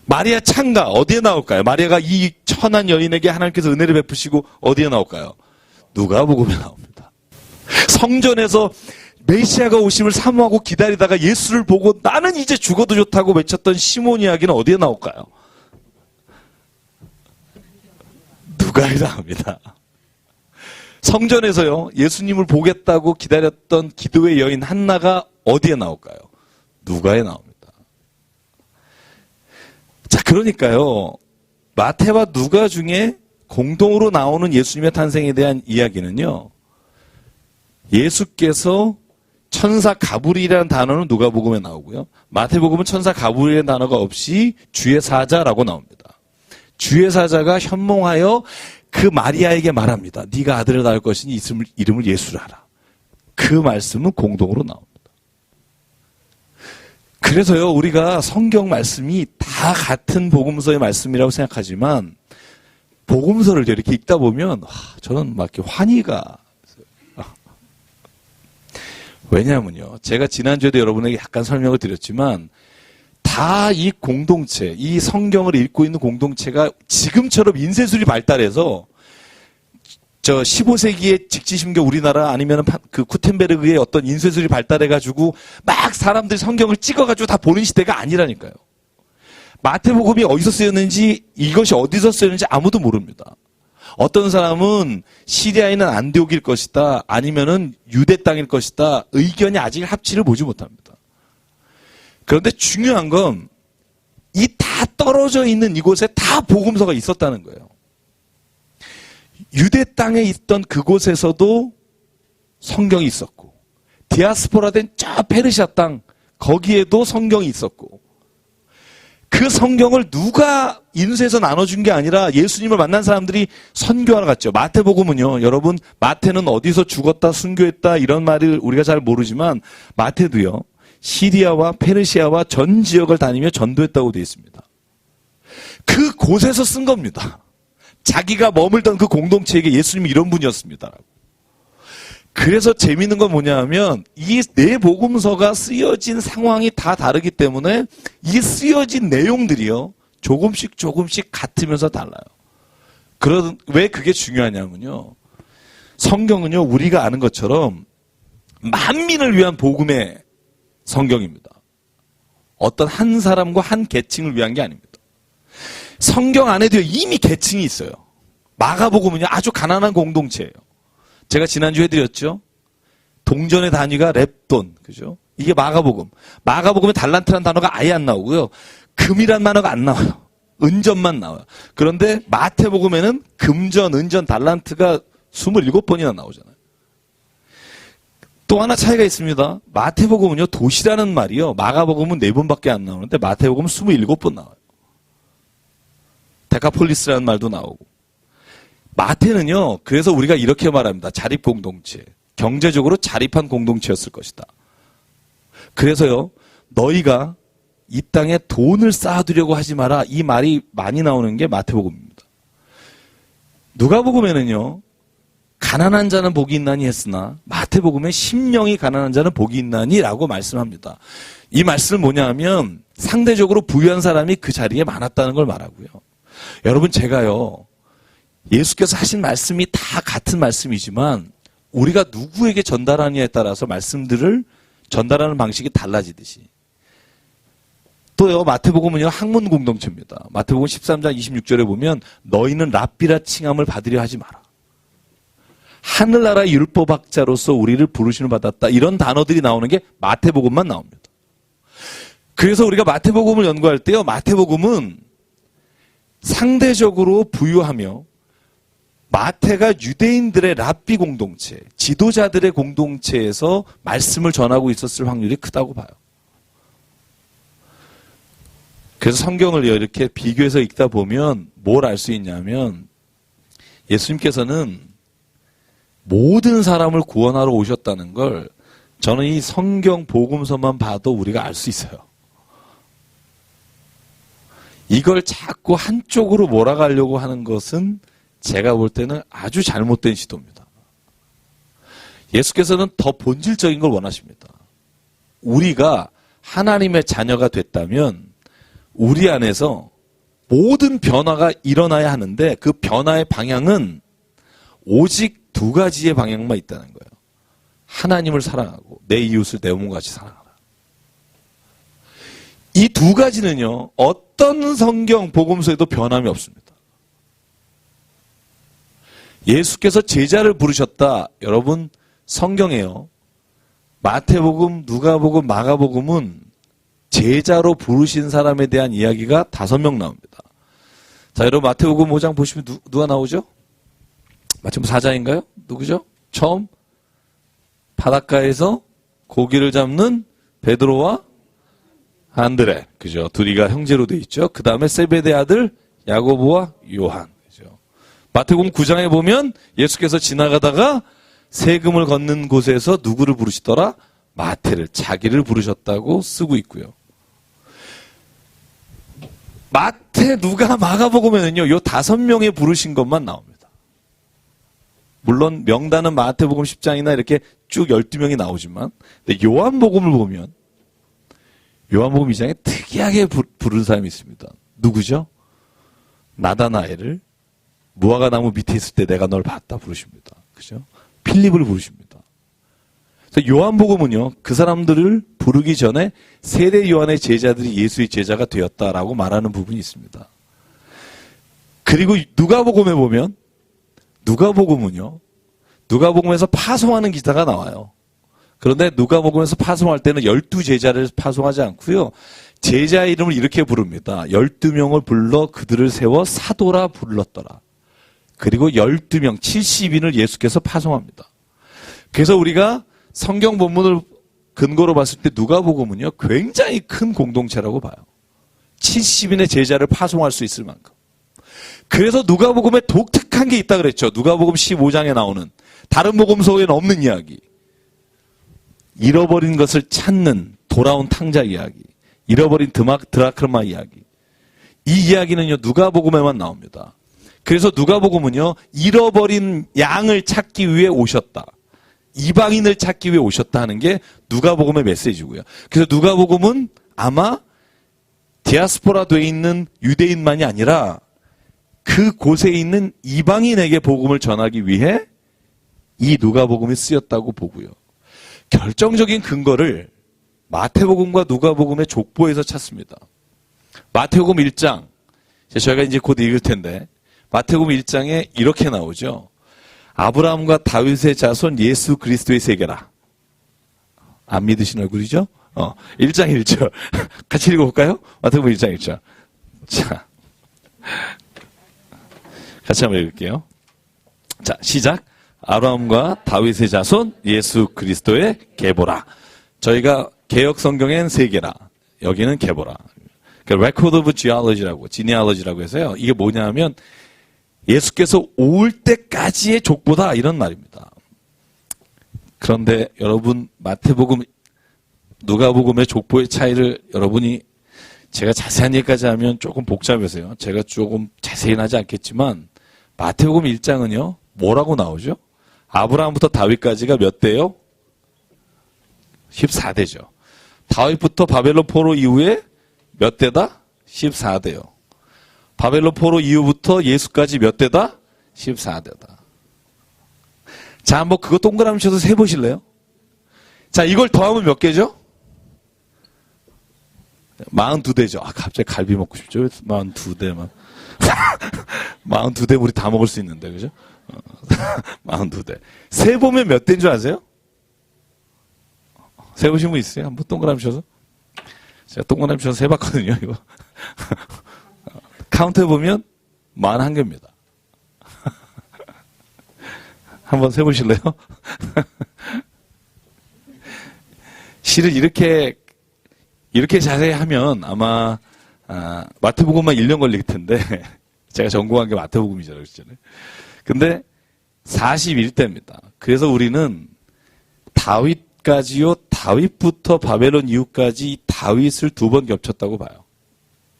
[SPEAKER 1] 마리아 창가 어디에 나올까요? 마리아가 이 천한 여인에게 하나님께서 은혜를 베푸시고 어디에 나올까요? 누가복음에 나옵니다. 성전에서 메시아가 오심을 사모하고 기다리다가 예수를 보고 나는 이제 죽어도 좋다고 외쳤던 시몬 이야기는 어디에 나올까요? 누가에 나옵니다. 성전에서요, 예수님을 보겠다고 기다렸던 기도의 여인 한나가 어디에 나올까요? 누가에 나옵니다. 자, 그러니까요, 마태와 누가 중에 공동으로 나오는 예수님의 탄생에 대한 이야기는요, 예수께서 천사 가브리엘이라는 단어는 누가복음에 나오고요. 마태복음은 천사 가브리엘이라는 단어가 없이 주의 사자라고 나옵니다. 주의 사자가 현몽하여 그 마리아에게 말합니다. 네가 아들을 낳을 것이니 이름을 예수라 하라. 그 말씀은 공동으로 나옵니다. 그래서요, 우리가 성경 말씀이 다 같은 복음서의 말씀이라고 생각하지만 복음서를 이렇게 읽다 보면 저는 막 이렇게 환희가, 왜냐하면요, 제가 지난주에도 여러분에게 약간 설명을 드렸지만 다 이 공동체, 이 성경을 읽고 있는 공동체가 지금처럼 인쇄술이 발달해서 저 15세기의 직지심교 우리나라 아니면 그 구텐베르그의 어떤 인쇄술이 발달해가지고 막 사람들이 성경을 찍어가지고 다 보는 시대가 아니라니까요. 마태복음이 어디서 쓰였는지, 이것이 어디서 쓰였는지 아무도 모릅니다. 어떤 사람은 시리아에 있는 안디옥일 것이다, 아니면은 유대 땅일 것이다, 의견이 아직 합치를 보지 못합니다. 그런데 중요한 건 이 다 떨어져 있는 이곳에 다 복음서가 있었다는 거예요. 유대 땅에 있던 그곳에서도 성경이 있었고, 디아스포라된 저 페르시아 땅 거기에도 성경이 있었고, 그 성경을 누가 인쇄해서 나눠준 게 아니라 예수님을 만난 사람들이 선교하러 갔죠. 마태복음은요, 여러분, 마태는 어디서 죽었다 순교했다 이런 말을 우리가 잘 모르지만 마태도요, 시리아와 페르시아와 전 지역을 다니며 전도했다고 되어 있습니다. 그 곳에서 쓴 겁니다. 자기가 머물던 그 공동체에게 예수님이 이런 분이었습니다. 그래서 재미있는 건 뭐냐 하면 이 네 복음서가 쓰여진 상황이 다 다르기 때문에 이 쓰여진 내용들이요, 조금씩 같으면서 달라요. 왜 그게 중요하냐면요, 성경은요, 우리가 아는 것처럼 만민을 위한 복음의 성경입니다. 어떤 한 사람과 한 계층을 위한 게 아닙니다. 성경 안에도 이미 계층이 있어요. 마가복음은요, 아주 가난한 공동체예요. 제가 지난주 해드렸죠. 동전의 단위가 렙돈, 그죠? 이게 마가복음. 마가복음에 달란트라는 단어가 아예 안 나오고요. 금이란 단어가 안 나와요. 은전만 나와요. 그런데 마태복음에는 금전, 은전, 달란트가 27번이나 나오잖아요. 또 하나 차이가 있습니다. 마태복음은요, 도시라는 말이요, 마가복음은 4번밖에 안 나오는데 마태복음은 27번 나와요. 데카폴리스라는 말도 나오고. 마태는요, 그래서 우리가 이렇게 말합니다. 자립공동체. 경제적으로 자립한 공동체였을 것이다. 그래서요, 너희가 이 땅에 돈을 쌓아두려고 하지 마라, 이 말이 많이 나오는 게 마태복음입니다. 누가복음에는요, 가난한 자는 복이 있나니 했으나 마태복음에 심령이 가난한 자는 복이 있나니 라고 말씀합니다. 이 말씀은 뭐냐 하면 상대적으로 부유한 사람이 그 자리에 많았다는 걸 말하고요. 여러분, 제가요, 예수께서 하신 말씀이 다 같은 말씀이지만 우리가 누구에게 전달하느냐에 따라서 말씀들을 전달하는 방식이 달라지듯이, 또요, 마태복음은요, 학문 공동체입니다. 마태복음 13장 26절에 보면 너희는 랍비라 칭함을 받으려 하지 마라. 하늘나라의 율법학자로서 우리를 부르심을 받았다. 이런 단어들이 나오는 게 마태복음만 나옵니다. 그래서 우리가 마태복음을 연구할 때요, 마태복음은 상대적으로 부유하며 마태가 유대인들의 랍비 공동체, 지도자들의 공동체에서 말씀을 전하고 있었을 확률이 크다고 봐요. 그래서 성경을 이렇게 비교해서 읽다 보면 뭘 알 수 있냐면 예수님께서는 모든 사람을 구원하러 오셨다는 걸 저는 이 성경 복음서만 봐도 우리가 알 수 있어요. 이걸 자꾸 한쪽으로 몰아가려고 하는 것은 제가 볼 때는 아주 잘못된 시도입니다. 예수께서는 더 본질적인 걸 원하십니다. 우리가 하나님의 자녀가 됐다면 우리 안에서 모든 변화가 일어나야 하는데 그 변화의 방향은 오직 두 가지의 방향만 있다는 거예요. 하나님을 사랑하고 내 이웃을 내 몸같이 사랑하라. 이 두 가지는요, 어떤 성경 복음서에도 변함이 없습니다. 예수께서 제자를 부르셨다. 여러분, 성경에요. 마태복음, 누가복음, 마가복음은 제자로 부르신 사람에 대한 이야기가 5명 나옵니다. 자, 여러분 마태복음 5장 보시면 누가 나오죠? 마태복음 4장인가요? 누구죠? 처음 바닷가에서 고기를 잡는 베드로와 안드레, 그죠? 둘이가 형제로 돼 있죠. 그 다음에 세베대 아들 야고보와 요한, 그죠? 마태복음 9장에 보면 예수께서 지나가다가 세금을 걷는 곳에서 누구를 부르시더라? 마태를, 자기를 부르셨다고 쓰고 있고요. 마태, 누가, 마가복음에는요, 요 5명의 부르신 것만 나옵니다. 물론 명단은 마태복음 10장이나 이렇게 쭉 12명이 나오지만, 근데 요한복음을 보면 요한복음 2장에 특이하게 부른 사람이 있습니다. 누구죠? 나다나엘을 무화과 나무 밑에 있을 때 내가 널 봤다 부르십니다. 그죠? 필립을 부르십니다. 그래서 요한복음은요, 그 사람들을 부르기 전에 세례 요한의 제자들이 예수의 제자가 되었다라고 말하는 부분이 있습니다. 그리고 누가복음에 보면 누가복음은요, 누가복음에서 파송하는 기사가 나와요. 그런데 누가복음에서 파송할 때는 12제자를 파송하지 않고요. 제자의 이름을 이렇게 부릅니다. 12명을 불러 그들을 세워 사도라 불렀더라. 그리고 12명, 70인을 예수께서 파송합니다. 그래서 우리가 성경 본문을 근거로 봤을 때 누가복음은요, 굉장히 큰 공동체라고 봐요. 70인의 제자를 파송할 수 있을 만큼. 그래서 누가복음에 독특한 게 있다 그랬죠. 누가복음 15장에 나오는 다른 복음서에는 없는 이야기. 잃어버린 것을 찾는 돌아온 탕자 이야기, 잃어버린 드라크마 이야기. 이 이야기는요, 누가복음에만 나옵니다. 그래서 누가복음은요, 잃어버린 양을 찾기 위해 오셨다, 이방인을 찾기 위해 오셨다 하는 게 누가복음의 메시지고요. 그래서 누가복음은 아마 디아스포라 돼 있는 유대인만이 아니라 그 곳에 있는 이방인에게 복음을 전하기 위해 이 누가복음이 쓰였다고 보고요. 결정적인 근거를 마태복음과 누가복음의 족보에서 찾습니다. 마태복음 1장, 저희가 이제 곧 읽을 텐데, 마태복음 1장에 이렇게 나오죠. 아브라함과 다윗의 자손 예수 그리스도의 세계라. 안 믿으신 얼굴이죠? 1장 1절. 같이 읽어볼까요? 마태복음 1장 1절. 자, 같이 한번 읽을게요. 자, 시작. 아브라함과 다윗의 자손 예수 그리스도의 계보라. 저희가 개역 성경엔 세계라, 여기는 계보라. Record of genealogy라고 해서요. 이게 뭐냐면 예수께서 올 때까지의 족보다 이런 말입니다. 그런데 여러분, 마태복음, 누가복음의 족보의 차이를 여러분이, 제가 자세한 얘기까지 하면 조금 복잡해서요. 제가 조금 자세히는 하지 않겠지만 마태복음 1장은요, 뭐라고 나오죠? 아브라함부터 다윗까지가 몇 대요? 14대죠. 다윗부터 바벨론 포로 이후에 몇 대다? 14대요. 바벨론 포로 이후부터 예수까지 몇 대다? 14대다. 자, 한번 그거 동그라미 쳐서 세보실래요? 자, 이걸 더하면 몇 개죠? 42대죠. 아, 갑자기 갈비 먹고 싶죠? 42대만. 42대 우리 다 먹을 수 있는데, 그죠? 42대. 세보면 몇 대인 줄 아세요? 세보신 분 있어요? 한번 동그라미 쳐서? 제가 동그라미 쳐서 세봤거든요, 이거. 카운트 해보면 41개입니다. 한번 세보실래요? 실은 이렇게 자세히 하면 아마, 마태복음만 1년 걸릴 텐데, 제가 전공한 게 마태복음이잖아요, 그렇잖아요. 근데 41대입니다. 그래서 우리는 다윗까지요, 다윗부터 바벨론 이후까지 다윗을 2번 겹쳤다고 봐요.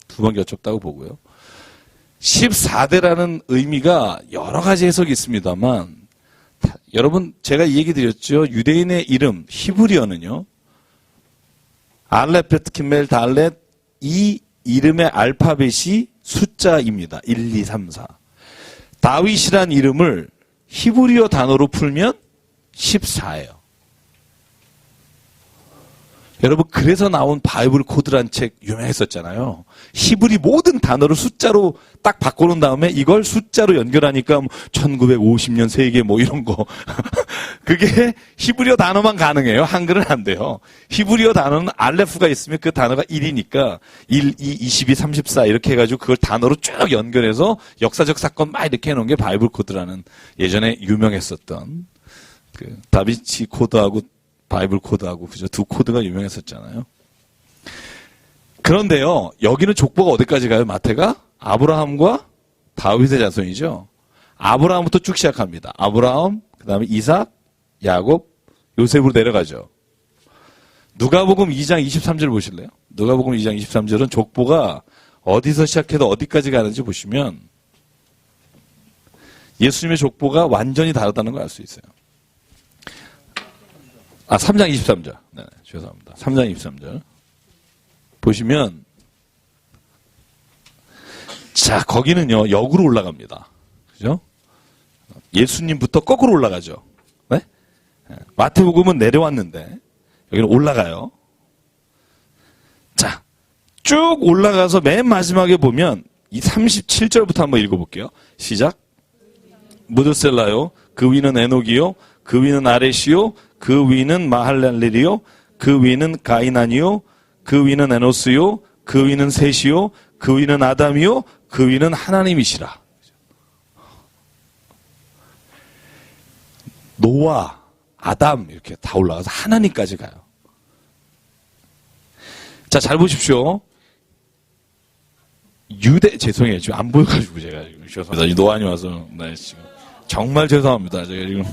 [SPEAKER 1] 2번 겹쳤다고 보고요. 14대라는 의미가 여러 가지 해석이 있습니다만, 여러분, 제가 이 얘기 드렸죠. 유대인의 이름, 히브리어는요, 알렙, 베트, 킴멜, 달렛, 이 이름의 알파벳이 숫자입니다. 1, 2, 3, 4. 다윗이란 이름을 히브리어 단어로 풀면 14예요. 여러분, 그래서 나온 바이블 코드란 책 유명했었잖아요. 히브리 모든 단어를 숫자로 딱 바꿔놓은 다음에 이걸 숫자로 연결하니까 1950년 세계 뭐 이런 거. 그게 히브리어 단어만 가능해요. 한글은 안 돼요. 히브리어 단어는 알레프가 있으면 그 단어가 1이니까 1, 2, 22, 34 이렇게 해가지고 그걸 단어로 쭉 연결해서 역사적 사건 막 이렇게 해놓은 게 바이블 코드라는 예전에 유명했었던 그 다빈치 코드하고 바이블 코드하고 그죠? 2 코드가 유명했었잖아요. 그런데요, 여기는 족보가 어디까지 가요? 마태가 아브라함과 다윗의 자손이죠. 아브라함부터 쭉 시작합니다. 아브라함, 그 다음에 이삭, 야곱, 요셉으로 내려가죠. 누가복음 2장 23절 보실래요? 누가복음 2장 23절은 족보가 어디서 시작해서 어디까지 가는지 보시면 예수님의 족보가 완전히 다르다는 걸 알 수 있어요. 3장 23절. 네, 죄송합니다. 3장 23절. 보시면, 자, 거기는요, 역으로 올라갑니다. 그죠? 예수님부터 거꾸로 올라가죠. 네? 마태복음은 내려왔는데, 여기는 올라가요. 자, 쭉 올라가서 맨 마지막에 보면, 이 37절부터 한번 읽어볼게요. 시작. 무드셀라요. 그 위는 에녹이요. 그 위는 아렛이요. 그 위는 마할랄렐이요. 그 위는 가이난이요. 그 위는 에노스요. 그 위는 셋이요. 그 위는 아담이요. 그 위는 하나님이시라. 노아, 아담 이렇게 다 올라가서 하나님까지 가요. 자, 잘 보십시오. 죄송해요. 지금 안 보여가지고 제가 지금 죄송합니다. 노안이 와서 네, 지금 정말 죄송합니다. 제가 지금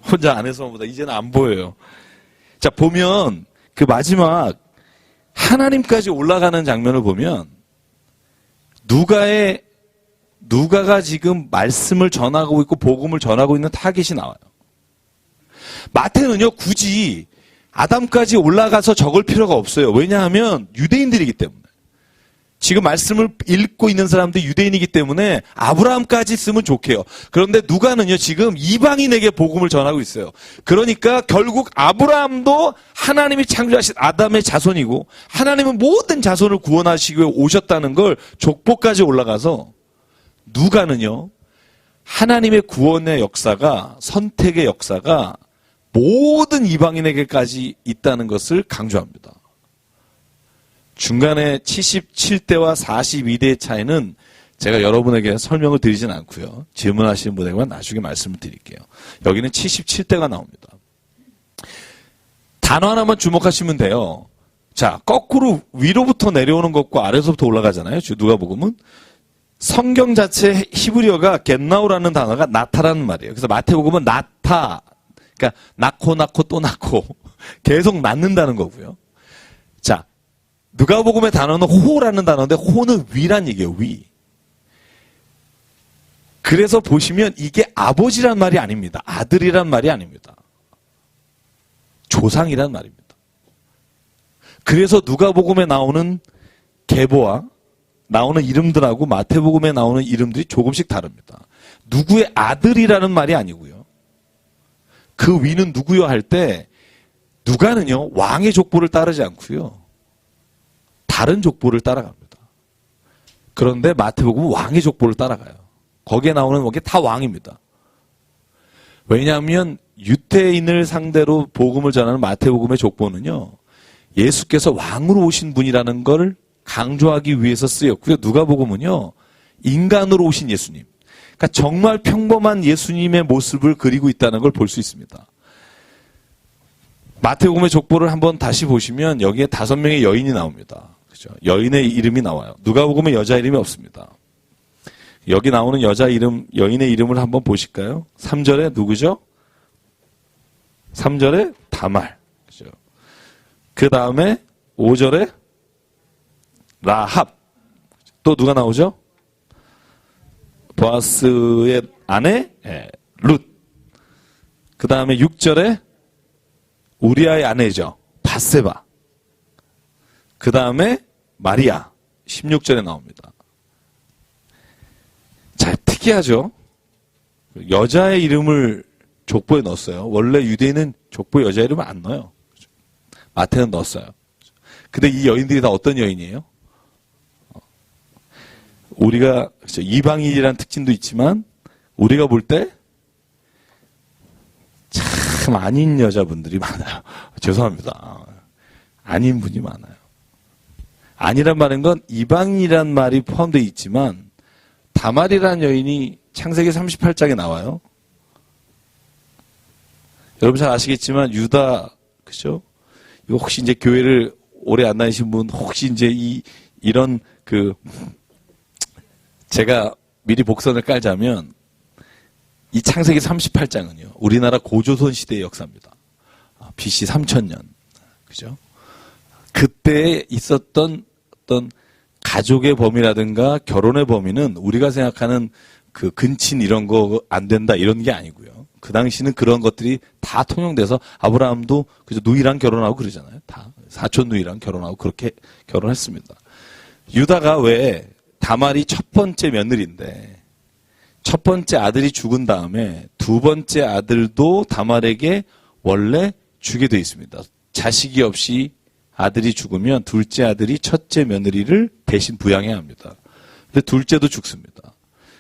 [SPEAKER 1] 혼자 안에서 보다 이제는 안 보여요. 자, 보면 그 마지막 하나님까지 올라가는 장면을 보면 누가가 지금 말씀을 전하고 있고 복음을 전하고 있는 타깃이 나와요. 마태는요, 굳이 아담까지 올라가서 적을 필요가 없어요. 왜냐하면 유대인들이기 때문에. 지금 말씀을 읽고 있는 사람들이 유대인이기 때문에 아브라함까지 쓰면 좋게요. 그런데 누가는요, 지금 이방인에게 복음을 전하고 있어요. 그러니까 결국 아브라함도 하나님이 창조하신 아담의 자손이고 하나님은 모든 자손을 구원하시기 위해 오셨다는 걸 족보까지 올라가서 누가는요, 하나님의 구원의 역사가, 선택의 역사가 모든 이방인에게까지 있다는 것을 강조합니다. 중간에 77대와 42대의 차이는 제가 여러분에게 설명을 드리진 않고요. 질문하시는 분에게만 나중에 말씀을 드릴게요. 여기는 77대가 나옵니다. 단어 하나만 주목하시면 돼요. 자, 거꾸로 위로부터 내려오는 것과 아래서부터 올라가잖아요. 누가복음은. 성경 자체 히브리어가 겟나우라는 단어가 나타라는 말이에요. 그래서 마태복음은 나타, 그러니까 낳고 또 낳고 계속 낳는다는 거고요. 자, 누가복음의 단어는 호라는 단어인데 호는 위란 얘기예요. 위. 그래서 보시면 이게 아버지란 말이 아닙니다. 아들이란 말이 아닙니다. 조상이란 말입니다. 그래서 누가복음에 나오는 계보와 나오는 이름들하고 마태복음에 나오는 이름들이 조금씩 다릅니다. 누구의 아들이라는 말이 아니고요. 그 위는 누구요 할 때 누가는요, 왕의 족보를 따르지 않고요. 다른 족보를 따라갑니다. 그런데 마태복음은 왕의 족보를 따라가요. 거기에 나오는 게 다 왕입니다. 왜냐하면 유대인을 상대로 복음을 전하는 마태복음의 족보는요, 예수께서 왕으로 오신 분이라는 걸 강조하기 위해서 쓰였고요. 누가복음은요, 인간으로 오신 예수님. 그러니까 정말 평범한 예수님의 모습을 그리고 있다는 걸 볼 수 있습니다. 마태복음의 족보를 한번 다시 보시면 여기에 5명의 여인이 나옵니다. 그죠? 여인의 이름이 나와요. 누가복음에 여자 이름이 없습니다. 여기 나오는 여자 이름, 여인의 이름을 한번 보실까요? 3절에 누구죠? 3절에 다말. 그죠? 그 다음에 5절에 라합. 또 누가 나오죠? 보아스의 아내 룻. 그 다음에 6절에 우리아의 아내죠. 바세바. 그 다음에 마리아. 16절에 나옵니다. 자, 특이하죠? 여자의 이름을 족보에 넣었어요. 원래 유대인은 족보에 여자 이름을 안 넣어요. 마태는 넣었어요. 근데 이 여인들이 다 어떤 여인이에요? 우리가 그렇죠, 이방인이라는 특징도 있지만 우리가 볼 때 참 아닌 여자분들이 많아요. 죄송합니다. 아닌 분이 많아요. 아니란 말은 건 이방인이란 말이 포함되어 있지만 다말이라는 여인이 창세기 38장에 나와요. 여러분 잘 아시겠지만 유다, 그죠? 이거 혹시 이제 교회를 오래 안 다니신 분, 혹시 이제 이런 제가 미리 복선을 깔자면 이 창세기 38장은요, 우리나라 고조선 시대의 역사입니다. BC 3000년. 그죠? 그때 있었던 어떤 가족의 범위라든가 결혼의 범위는 우리가 생각하는 그 근친 이런 거 안 된다 이런 게 아니고요. 그 당시는 그런 것들이 다 통용돼서 아브라함도 그죠, 누이랑 결혼하고 그러잖아요. 다 사촌 누이랑 결혼하고 그렇게 결혼했습니다. 유다가 왜 다말이 첫 번째 며느리인데 첫 번째 아들이 죽은 다음에 두 번째 아들도 다말에게 원래 주게 돼 있습니다. 자식이 없이 아들이 죽으면 둘째 아들이 첫째 며느리를 대신 부양해야 합니다. 근데 둘째도 죽습니다.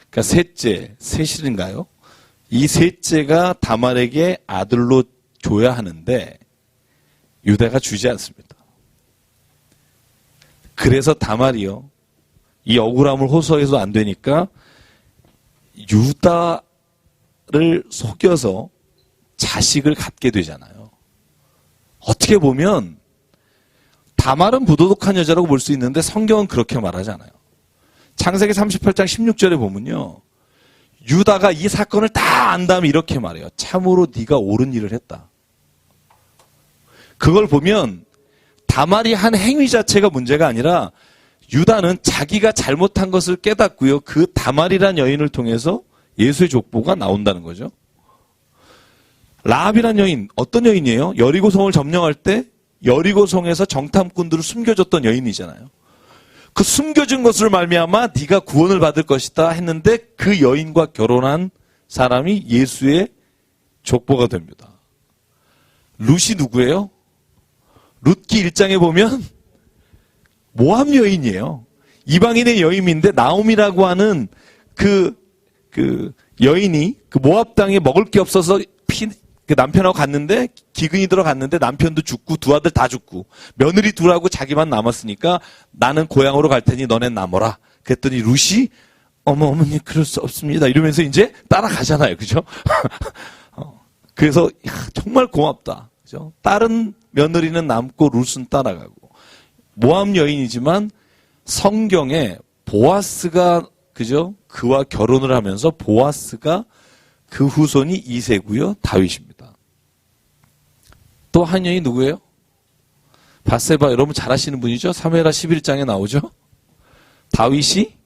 [SPEAKER 1] 그러니까 셋인가요? 이 셋째가 다말에게 아들로 줘야 하는데 유다가 주지 않습니다. 그래서 다말이요, 이 억울함을 호소해서 안 되니까 유다를 속여서 자식을 갖게 되잖아요. 어떻게 보면 다말은 부도덕한 여자라고 볼 수 있는데 성경은 그렇게 말하지 않아요. 창세기 38장 16절에 보면요, 유다가 이 사건을 다 안 다음에 이렇게 말해요. 참으로 네가 옳은 일을 했다. 그걸 보면 다말이 한 행위 자체가 문제가 아니라 유다는 자기가 잘못한 것을 깨닫고요, 그 다말이란 여인을 통해서 예수의 족보가 나온다는 거죠. 라합이란 여인, 어떤 여인이에요? 여리고성을 점령할 때 여리고성에서 정탐꾼들을 숨겨줬던 여인이잖아요. 그 숨겨진 것을 말미암아 네가 구원을 받을 것이다 했는데 그 여인과 결혼한 사람이 예수의 족보가 됩니다. 룻이 누구예요? 룻기 1장에 보면 모압 여인이에요. 이방인의 여인인데 나옴이라고 하는 그 여인이 그 모압 땅에 먹을 게 없어서 그 남편하고 갔는데 기근이 들어갔는데 남편도 죽고 두 아들 다 죽고 며느리 둘하고 자기만 남았으니까 나는 고향으로 갈 테니 너넨 남아라. 그랬더니 룻이 어머니 그럴 수 없습니다 이러면서 이제 따라가잖아요. 그죠? 그래서 정말 고맙다. 그죠? 다른 며느리는 남고 룻은 따라가고. 모압 여인이지만 성경에 보아스가, 그죠? 그와 결혼을 하면서 보아스가 그 후손이 이새고요, 다윗입니다. 또 한 여인이 누구예요? 바세바, 여러분 잘 아시는 분이죠? 사무엘하 11장에 나오죠? 다윗이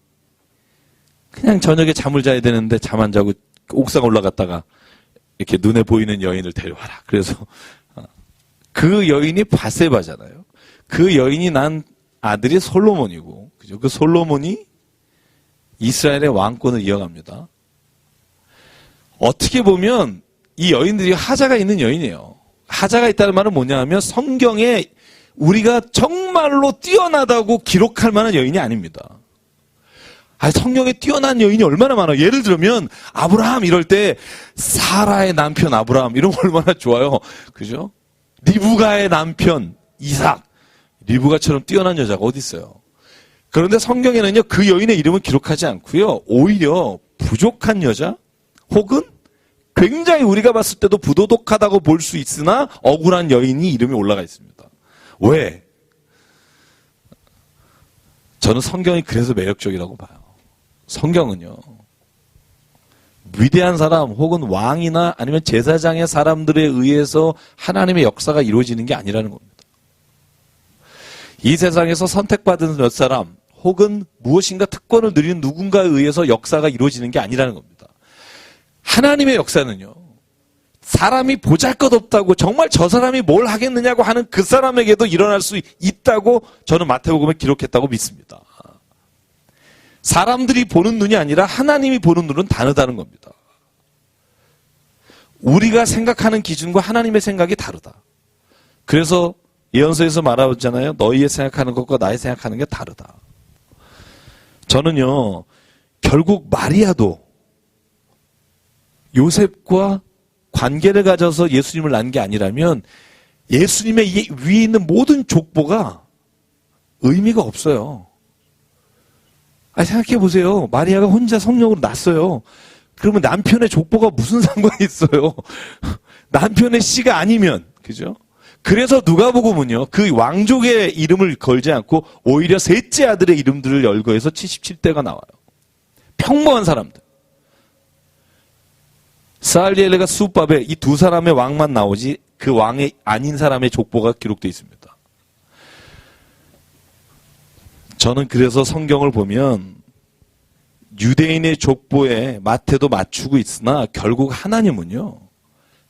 [SPEAKER 1] 그냥 저녁에 잠을 자야 되는데 잠 안 자고 옥상 올라갔다가 이렇게 눈에 보이는 여인을 데려와라. 그래서 그 여인이 바세바잖아요. 그 여인이 난 아들이 솔로몬이고, 그죠? 그 솔로몬이 이스라엘의 왕권을 이어갑니다. 어떻게 보면 이 여인들이 하자가 있는 여인이에요. 하자가 있다는 말은 뭐냐 하면 성경에 우리가 정말로 뛰어나다고 기록할 만한 여인이 아닙니다. 성경에 뛰어난 여인이 얼마나 많아요. 예를 들면 아브라함 이럴 때 사라의 남편 아브라함 이런 거 얼마나 좋아요. 그죠? 리브가의 남편 이삭, 리브가처럼 뛰어난 여자가 어디 있어요. 그런데 성경에는요, 그 여인의 이름은 기록하지 않고요, 오히려 부족한 여자 혹은 굉장히 우리가 봤을 때도 부도덕하다고 볼 수 있으나 억울한 여인이 이름이 올라가 있습니다. 왜? 저는 성경이 그래서 매력적이라고 봐요. 성경은요, 위대한 사람 혹은 왕이나 아니면 제사장의 사람들에 의해서 하나님의 역사가 이루어지는 게 아니라는 겁니다. 이 세상에서 선택받은 몇 사람 혹은 무엇인가 특권을 누리는 누군가에 의해서 역사가 이루어지는 게 아니라는 겁니다. 하나님의 역사는요, 사람이 보잘것없다고 정말 저 사람이 뭘 하겠느냐고 하는 그 사람에게도 일어날 수 있다고 저는 마태복음에 기록했다고 믿습니다. 사람들이 보는 눈이 아니라 하나님이 보는 눈은 다르다는 겁니다. 우리가 생각하는 기준과 하나님의 생각이 다르다. 그래서 예언서에서 말하잖아요. 너희의 생각하는 것과 나의 생각하는 게 다르다. 저는요, 결국 마리아도 요셉과 관계를 가져서 예수님을 낳은 게 아니라면 예수님의 위에 있는 모든 족보가 의미가 없어요. 생각해 보세요. 마리아가 혼자 성령으로 낳았어요. 그러면 남편의 족보가 무슨 상관이 있어요? 남편의 씨가 아니면, 그죠? 그래서 누가복음은요, 그 왕족의 이름을 걸지 않고 오히려 셋째 아들의 이름들을 열거해서 77대가 나와요. 평범한 사람들. 스알리엘레가 수밥에 이 두 사람의 왕만 나오지 그 왕이 아닌 사람의 족보가 기록되어 있습니다. 저는 그래서 성경을 보면 유대인의 족보에 마태도 맞추고 있으나 결국 하나님은요,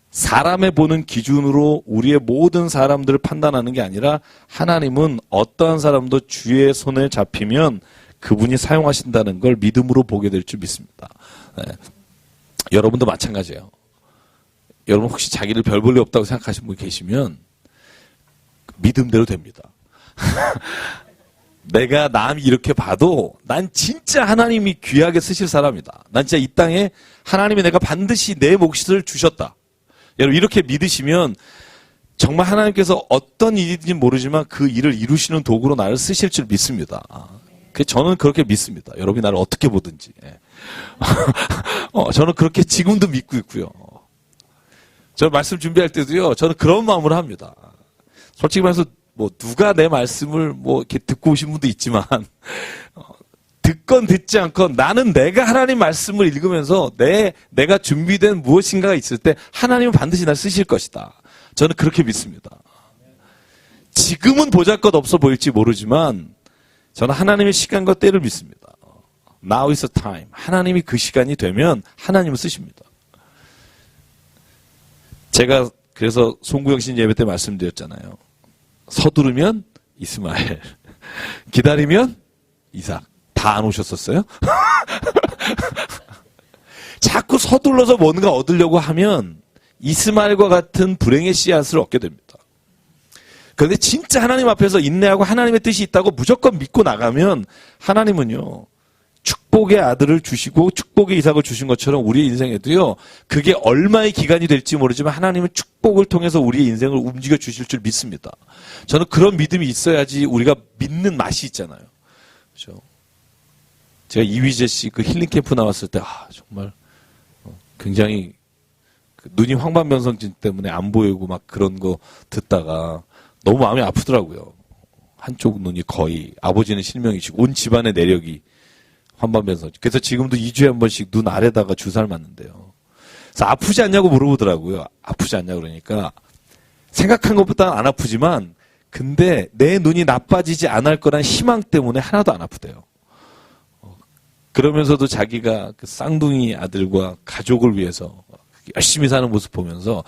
[SPEAKER 1] 사람의 보는 기준으로 우리의 모든 사람들을 판단하는 게 아니라 하나님은 어떠한 사람도 주의 손에 잡히면 그분이 사용하신다는 걸 믿음으로 보게 될 줄 믿습니다. 네. 여러분도 마찬가지예요. 여러분 혹시 자기를 별 볼 일 없다고 생각하시는 분 계시면 믿음대로 됩니다. 내가 남이 이렇게 봐도 난 진짜 하나님이 귀하게 쓰실 사람이다. 난 진짜 이 땅에 하나님이 내가 반드시 내 몫을 주셨다. 여러분 이렇게 믿으시면 정말 하나님께서 어떤 일인지 모르지만 그 일을 이루시는 도구로 나를 쓰실 줄 믿습니다. 저는 그렇게 믿습니다. 여러분이 나를 어떻게 보든지. 저는 그렇게 지금도 믿고 있고요. 저는 말씀 준비할 때도요, 저는 그런 마음으로 합니다. 솔직히 말해서 뭐 누가 내 말씀을 뭐 이렇게 듣고 오신 분도 있지만 듣건 듣지 않건 나는 내가 하나님 말씀을 읽으면서 내가 준비된 무엇인가가 있을 때 하나님은 반드시 날 쓰실 것이다. 저는 그렇게 믿습니다. 지금은 보잘것없어 보일지 모르지만 저는 하나님의 시간과 때를 믿습니다. Now is the time. 하나님이 그 시간이 되면 하나님은 쓰십니다. 제가 그래서 송구영신 예배 때 말씀드렸잖아요. 서두르면 이스마엘, 기다리면 이삭. 다 안 오셨었어요? 자꾸 서둘러서 뭔가 얻으려고 하면 이스마엘과 같은 불행의 씨앗을 얻게 됩니다. 그런데 진짜 하나님 앞에서 인내하고 하나님의 뜻이 있다고 무조건 믿고 나가면 하나님은요, 축복의 아들을 주시고 축복의 이삭을 주신 것처럼 우리의 인생에도요, 그게 얼마의 기간이 될지 모르지만 하나님은 축복을 통해서 우리의 인생을 움직여 주실 줄 믿습니다. 저는 그런 믿음이 있어야지 우리가 믿는 맛이 있잖아요. 그렇죠? 제가 이휘재 씨 그 힐링 캠프 나왔을 때 정말 굉장히 눈이 황반변성증 때문에 안 보이고 막 그런 거 듣다가 너무 마음이 아프더라고요. 한쪽 눈이 거의, 아버지는 실명이시고 온 집안의 내력이 황반변성증. 그래서 지금도 2주에 한 번씩 눈 아래다가 주사를 맞는데요. 그래서 아프지 않냐고 물어보더라고요. 아프지 않냐고 그러니까 생각한 것보다는 안 아프지만 근데 내 눈이 나빠지지 않을 거란 희망 때문에 하나도 안 아프대요. 그러면서도 자기가 그 쌍둥이 아들과 가족을 위해서 열심히 사는 모습 보면서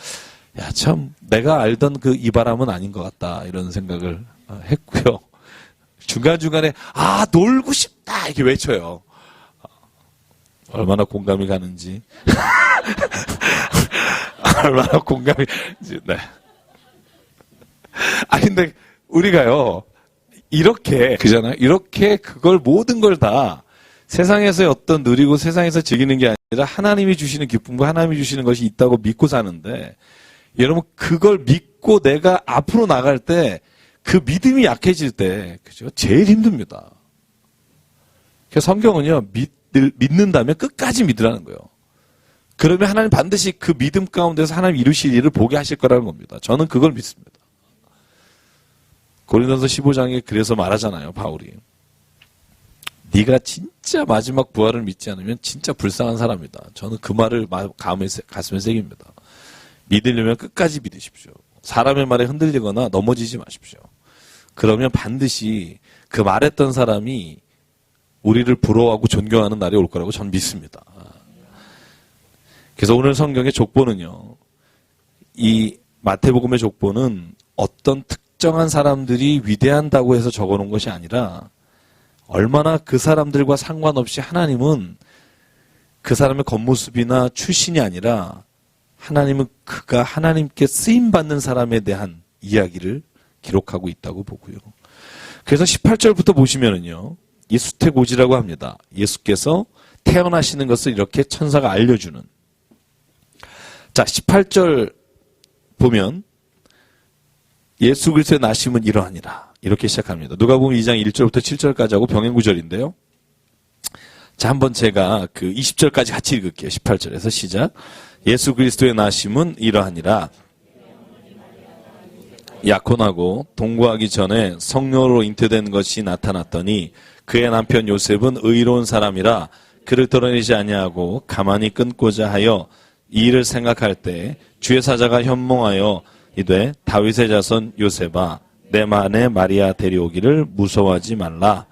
[SPEAKER 1] 야, 참 내가 알던 그 이 바람은 아닌 것 같다 이런 생각을 했고요. 중간중간에 놀고 싶다 이렇게 외쳐요. 얼마나 공감이 가는지 얼마나 공감이 네. 근데 우리가요 이렇게 그잖아요. 이렇게 그걸 모든 걸 다 세상에서의 어떤 누리고 세상에서 즐기는 게 아니라 하나님이 주시는 기쁨과 하나님이 주시는 것이 있다고 믿고 사는데 여러분 그걸 믿고 내가 앞으로 나갈 때 그 믿음이 약해질 때 그죠? 제일 힘듭니다. 그래서 성경은요 믿는다면 끝까지 믿으라는 거예요. 그러면 하나님 반드시 그 믿음 가운데서 하나님 이루실 일을 보게 하실 거라는 겁니다. 저는 그걸 믿습니다. 고린도서 15장에 그래서 말하잖아요. 바울이 네가 진짜 마지막 부활을 믿지 않으면 진짜 불쌍한 사람이다. 저는 그 말을 가슴에 새깁니다. 믿으려면 끝까지 믿으십시오. 사람의 말에 흔들리거나 넘어지지 마십시오. 그러면 반드시 그 말했던 사람이 우리를 부러워하고 존경하는 날이 올 거라고 전 믿습니다. 그래서 오늘 성경의 족보는요, 이 마태복음의 족보는 어떤 특정한 사람들이 위대한다고 해서 적어놓은 것이 아니라 얼마나 그 사람들과 상관없이 하나님은 그 사람의 겉모습이나 출신이 아니라 하나님은 그가 하나님께 쓰임받는 사람에 대한 이야기를 기록하고 있다고 보고요. 그래서 18절부터 보시면은요, 이 수태고지라고 합니다. 예수께서 태어나시는 것을 이렇게 천사가 알려주는. 자, 18절 보면 예수 그리스도의 나심은 이러하니라. 이렇게 시작합니다. 누가복음 2장 1절부터 7절까지 하고 병행 구절인데요. 자, 한번 제가 그 20절까지 같이 읽을게요. 18절에서 시작. 예수 그리스도의 나심은 이러하니라. 약혼하고 동거하기 전에 성령으로 잉태된 것이 나타났더니 그의 남편 요셉은 의로운 사람이라 그를 드러내지 아니하고 가만히 끊고자 하여 이 일을 생각할 때 주의 사자가 현몽하여 이되 다윗의 자손 요셉아 내 만에 마리아 데려오기를 무서워하지 말라.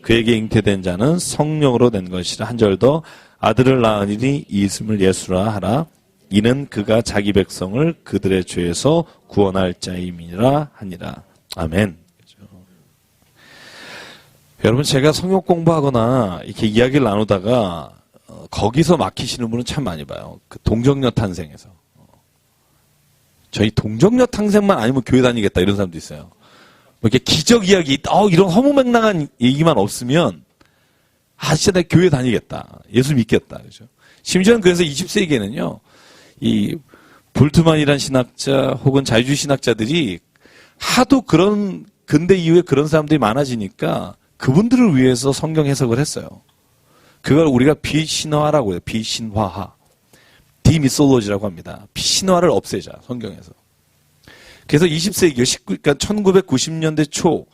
[SPEAKER 1] 그에게 잉태된 자는 성령으로 된 것이라. 한 절 더 아들을 낳으니 이름을 예수라 하라. 이는 그가 자기 백성을 그들의 죄에서 구원할 자임이라 하니라. 아멘. 여러분, 제가 성경 공부하거나 이렇게 이야기를 나누다가 거기서 막히시는 분은 참 많이 봐요. 그 동정녀 탄생에서. 저희 동정녀 탄생만 아니면 교회 다니겠다 이런 사람도 있어요. 뭐 이렇게 기적 이야기, 이런 허무맹랑한 얘기만 없으면 진짜 내가 교회 다니겠다. 예수 믿겠다. 그죠? 심지어는 그래서 20세기에는요. 이 볼트만이란 신학자 혹은 자유주의 신학자들이 하도 그런 근대 이후에 그런 사람들이 많아지니까 그분들을 위해서 성경 해석을 했어요. 그걸 우리가 비신화라고 해요. 비신화화. 디미솔로지라고 합니다. 비신화를 없애자, 성경에서. 그래서 20세기, 그러니까 1990년대 초,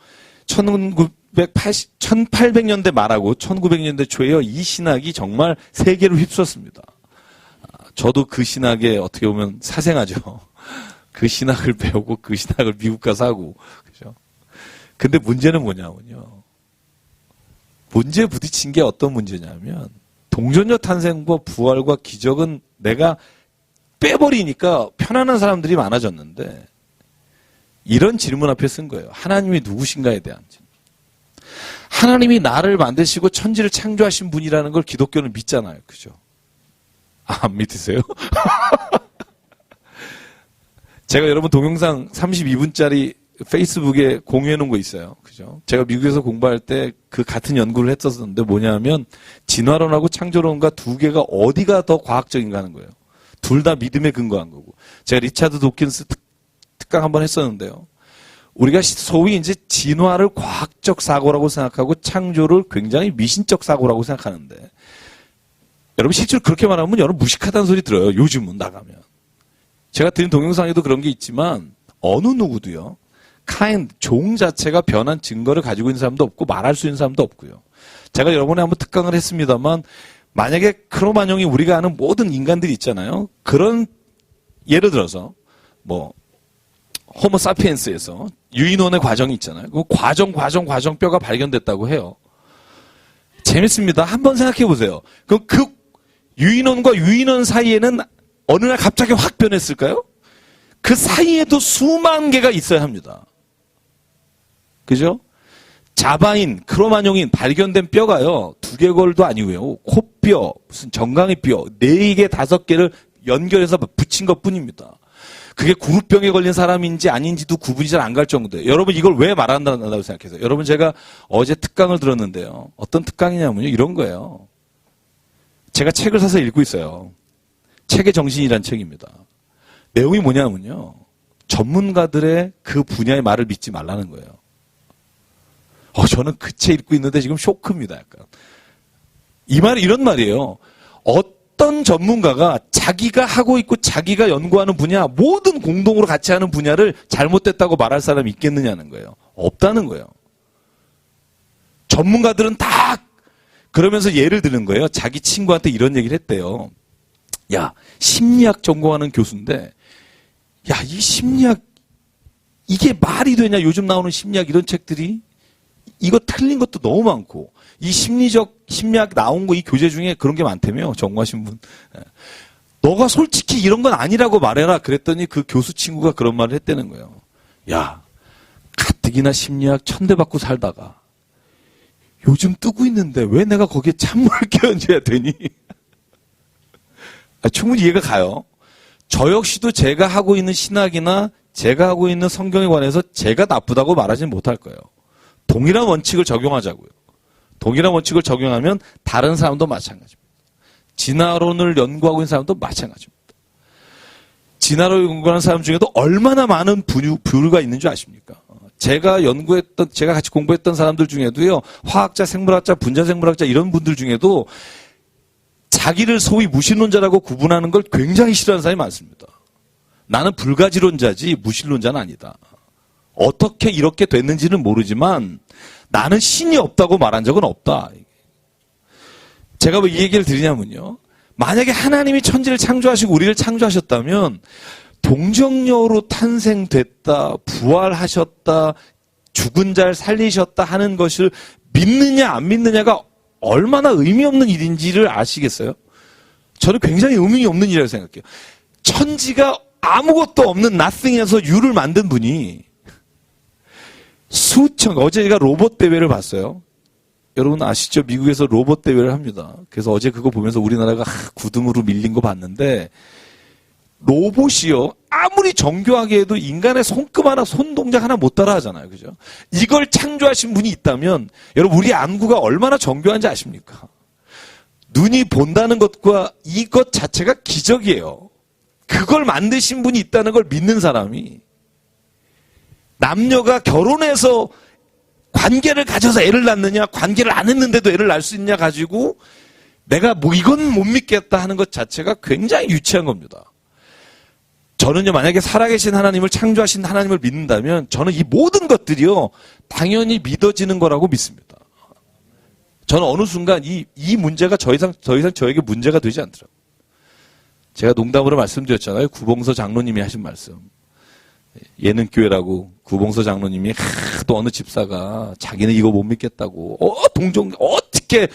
[SPEAKER 1] 1800년대 말하고 1900년대 초에요. 이 신학이 정말 세계를 휩쓸었습니다. 저도 그 신학에 어떻게 보면 사생하죠. 그 신학을 배우고 그 신학을 미국 가서 하고, 그죠? 근데 문제는 뭐냐면요. 문제에 부딪힌 게 어떤 문제냐면, 동정녀 탄생과 부활과 기적은 내가 빼버리니까 편안한 사람들이 많아졌는데, 이런 질문 앞에 쓴 거예요. 하나님이 누구신가에 대한 질문. 하나님이 나를 만드시고 천지를 창조하신 분이라는 걸 기독교는 믿잖아요. 그죠? 안 믿으세요? 제가 여러분 동영상 32분짜리 페이스북에 공유해 놓은 거 있어요. 그죠? 제가 미국에서 공부할 때 그 같은 연구를 했었는데 뭐냐면 진화론하고 창조론과 두 개가 어디가 더 과학적인가 하는 거예요. 둘 다 믿음에 근거한 거고. 제가 리차드 도킨스 특강 한번 했었는데요. 우리가 소위 이제 진화를 과학적 사고라고 생각하고 창조를 굉장히 미신적 사고라고 생각하는데 여러분 실제로 그렇게 말하면 여러분 무식하다는 소리 들어요. 요즘은 나가면. 제가 드린 동영상에도 그런 게 있지만 어느 누구도요. 종 자체가 변한 증거를 가지고 있는 사람도 없고 말할 수 있는 사람도 없고요. 제가 여러분에 한번 특강을 했습니다만 만약에 크로마뇽이 우리가 아는 모든 인간들이 있잖아요. 그런 예를 들어서 뭐 호모사피엔스에서 유인원의 과정이 있잖아요. 그 과정 뼈가 발견됐다고 해요. 재밌습니다. 한번 생각해 보세요. 그럼 그 유인원과 유인원 사이에는 어느 날 갑자기 확 변했을까요? 그 사이에도 수만 개가 있어야 합니다. 그죠? 자바인, 크로마뇽인 발견된 뼈가요. 2개골도 아니고요. 코뼈, 무슨 정강이 뼈, 4개, 5개를 연결해서 붙인 것 뿐입니다. 그게 구루병에 걸린 사람인지 아닌지도 구분이 잘 안 갈 정도예요. 여러분 이걸 왜 말한다고 생각해서? 여러분 제가 어제 특강을 들었는데요. 어떤 특강이냐면요. 이런 거예요. 제가 책을 사서 읽고 있어요. 책의 정신이란 책입니다. 내용이 뭐냐면요. 전문가들의 그 분야의 말을 믿지 말라는 거예요. 저는 그 책 읽고 있는데 지금 쇼크입니다. 약간. 이런 말이에요. 어떤 전문가가 자기가 하고 있고 자기가 연구하는 분야, 모든 공동으로 같이 하는 분야를 잘못됐다고 말할 사람이 있겠느냐는 거예요. 없다는 거예요. 전문가들은 다 그러면서 예를 드는 거예요. 자기 친구한테 이런 얘기를 했대요. 야, 심리학 전공하는 교수인데, 야, 이 심리학, 이게 말이 되냐? 요즘 나오는 심리학 이런 책들이? 이거 틀린 것도 너무 많고, 이 심리학 나온 거 이 교재 중에 그런 게 많다며, 전공하신 분. 너가 솔직히 이런 건 아니라고 말해라. 그랬더니 그 교수 친구가 그런 말을 했다는 거예요. 야, 가뜩이나 심리학 천대 받고 살다가 요즘 뜨고 있는데 왜 내가 거기에 찬물을 끼얹어야 되니? 충분히 이해가 가요. 저 역시도 제가 하고 있는 신학이나 제가 하고 있는 성경에 관해서 제가 나쁘다고 말하지는 못할 거예요. 동일한 원칙을 적용하자고요. 동일한 원칙을 적용하면 다른 사람도 마찬가지입니다. 진화론을 연구하고 있는 사람도 마찬가지입니다. 진화론을 연구하는 사람 중에도 얼마나 많은 부류가 있는 줄 아십니까? 제가 같이 공부했던 사람들 중에도요, 화학자, 생물학자, 분자생물학자 이런 분들 중에도 자기를 소위 무신론자라고 구분하는 걸 굉장히 싫어하는 사람이 많습니다. 나는 불가지론자지 무신론자는 아니다. 어떻게 이렇게 됐는지는 모르지만 나는 신이 없다고 말한 적은 없다. 제가 왜 이 얘기를 드리냐면요. 만약에 하나님이 천지를 창조하시고 우리를 창조하셨다면 동정녀로 탄생됐다, 부활하셨다, 죽은 자를 살리셨다 하는 것을 믿느냐 안 믿느냐가 얼마나 의미 없는 일인지를 아시겠어요? 저는 굉장히 의미 없는 일이라고 생각해요. 천지가 아무것도 없는 nothing에서 유를 만든 분이 어제 제가 로봇 대회를 봤어요. 여러분 아시죠? 미국에서 로봇 대회를 합니다. 그래서 어제 그거 보면서 우리나라가 9등으로 밀린 거 봤는데 로봇이요. 아무리 정교하게 해도 인간의 손금 하나, 손 동작 하나 못 따라 하잖아요. 그죠? 이걸 창조하신 분이 있다면 여러분 우리 안구가 얼마나 정교한지 아십니까? 눈이 본다는 것과 이것 자체가 기적이에요. 그걸 만드신 분이 있다는 걸 믿는 사람이 남녀가 결혼해서 관계를 가져서 애를 낳느냐, 관계를 안 했는데도 애를 낳을 수 있냐 가지고 내가 이건 못 믿겠다 하는 것 자체가 굉장히 유치한 겁니다. 저는요, 만약에 살아계신 하나님을 창조하신 하나님을 믿는다면 저는 이 모든 것들이요, 당연히 믿어지는 거라고 믿습니다. 저는 어느 순간 이 문제가 더 이상 저에게 문제가 되지 않더라고요. 제가 농담으로 말씀드렸잖아요. 구봉서 장로님이 하신 말씀. 예능교회라고 구봉서 장로님이 또 어느 집사가 자기는 이거 못 믿겠다고 어떻게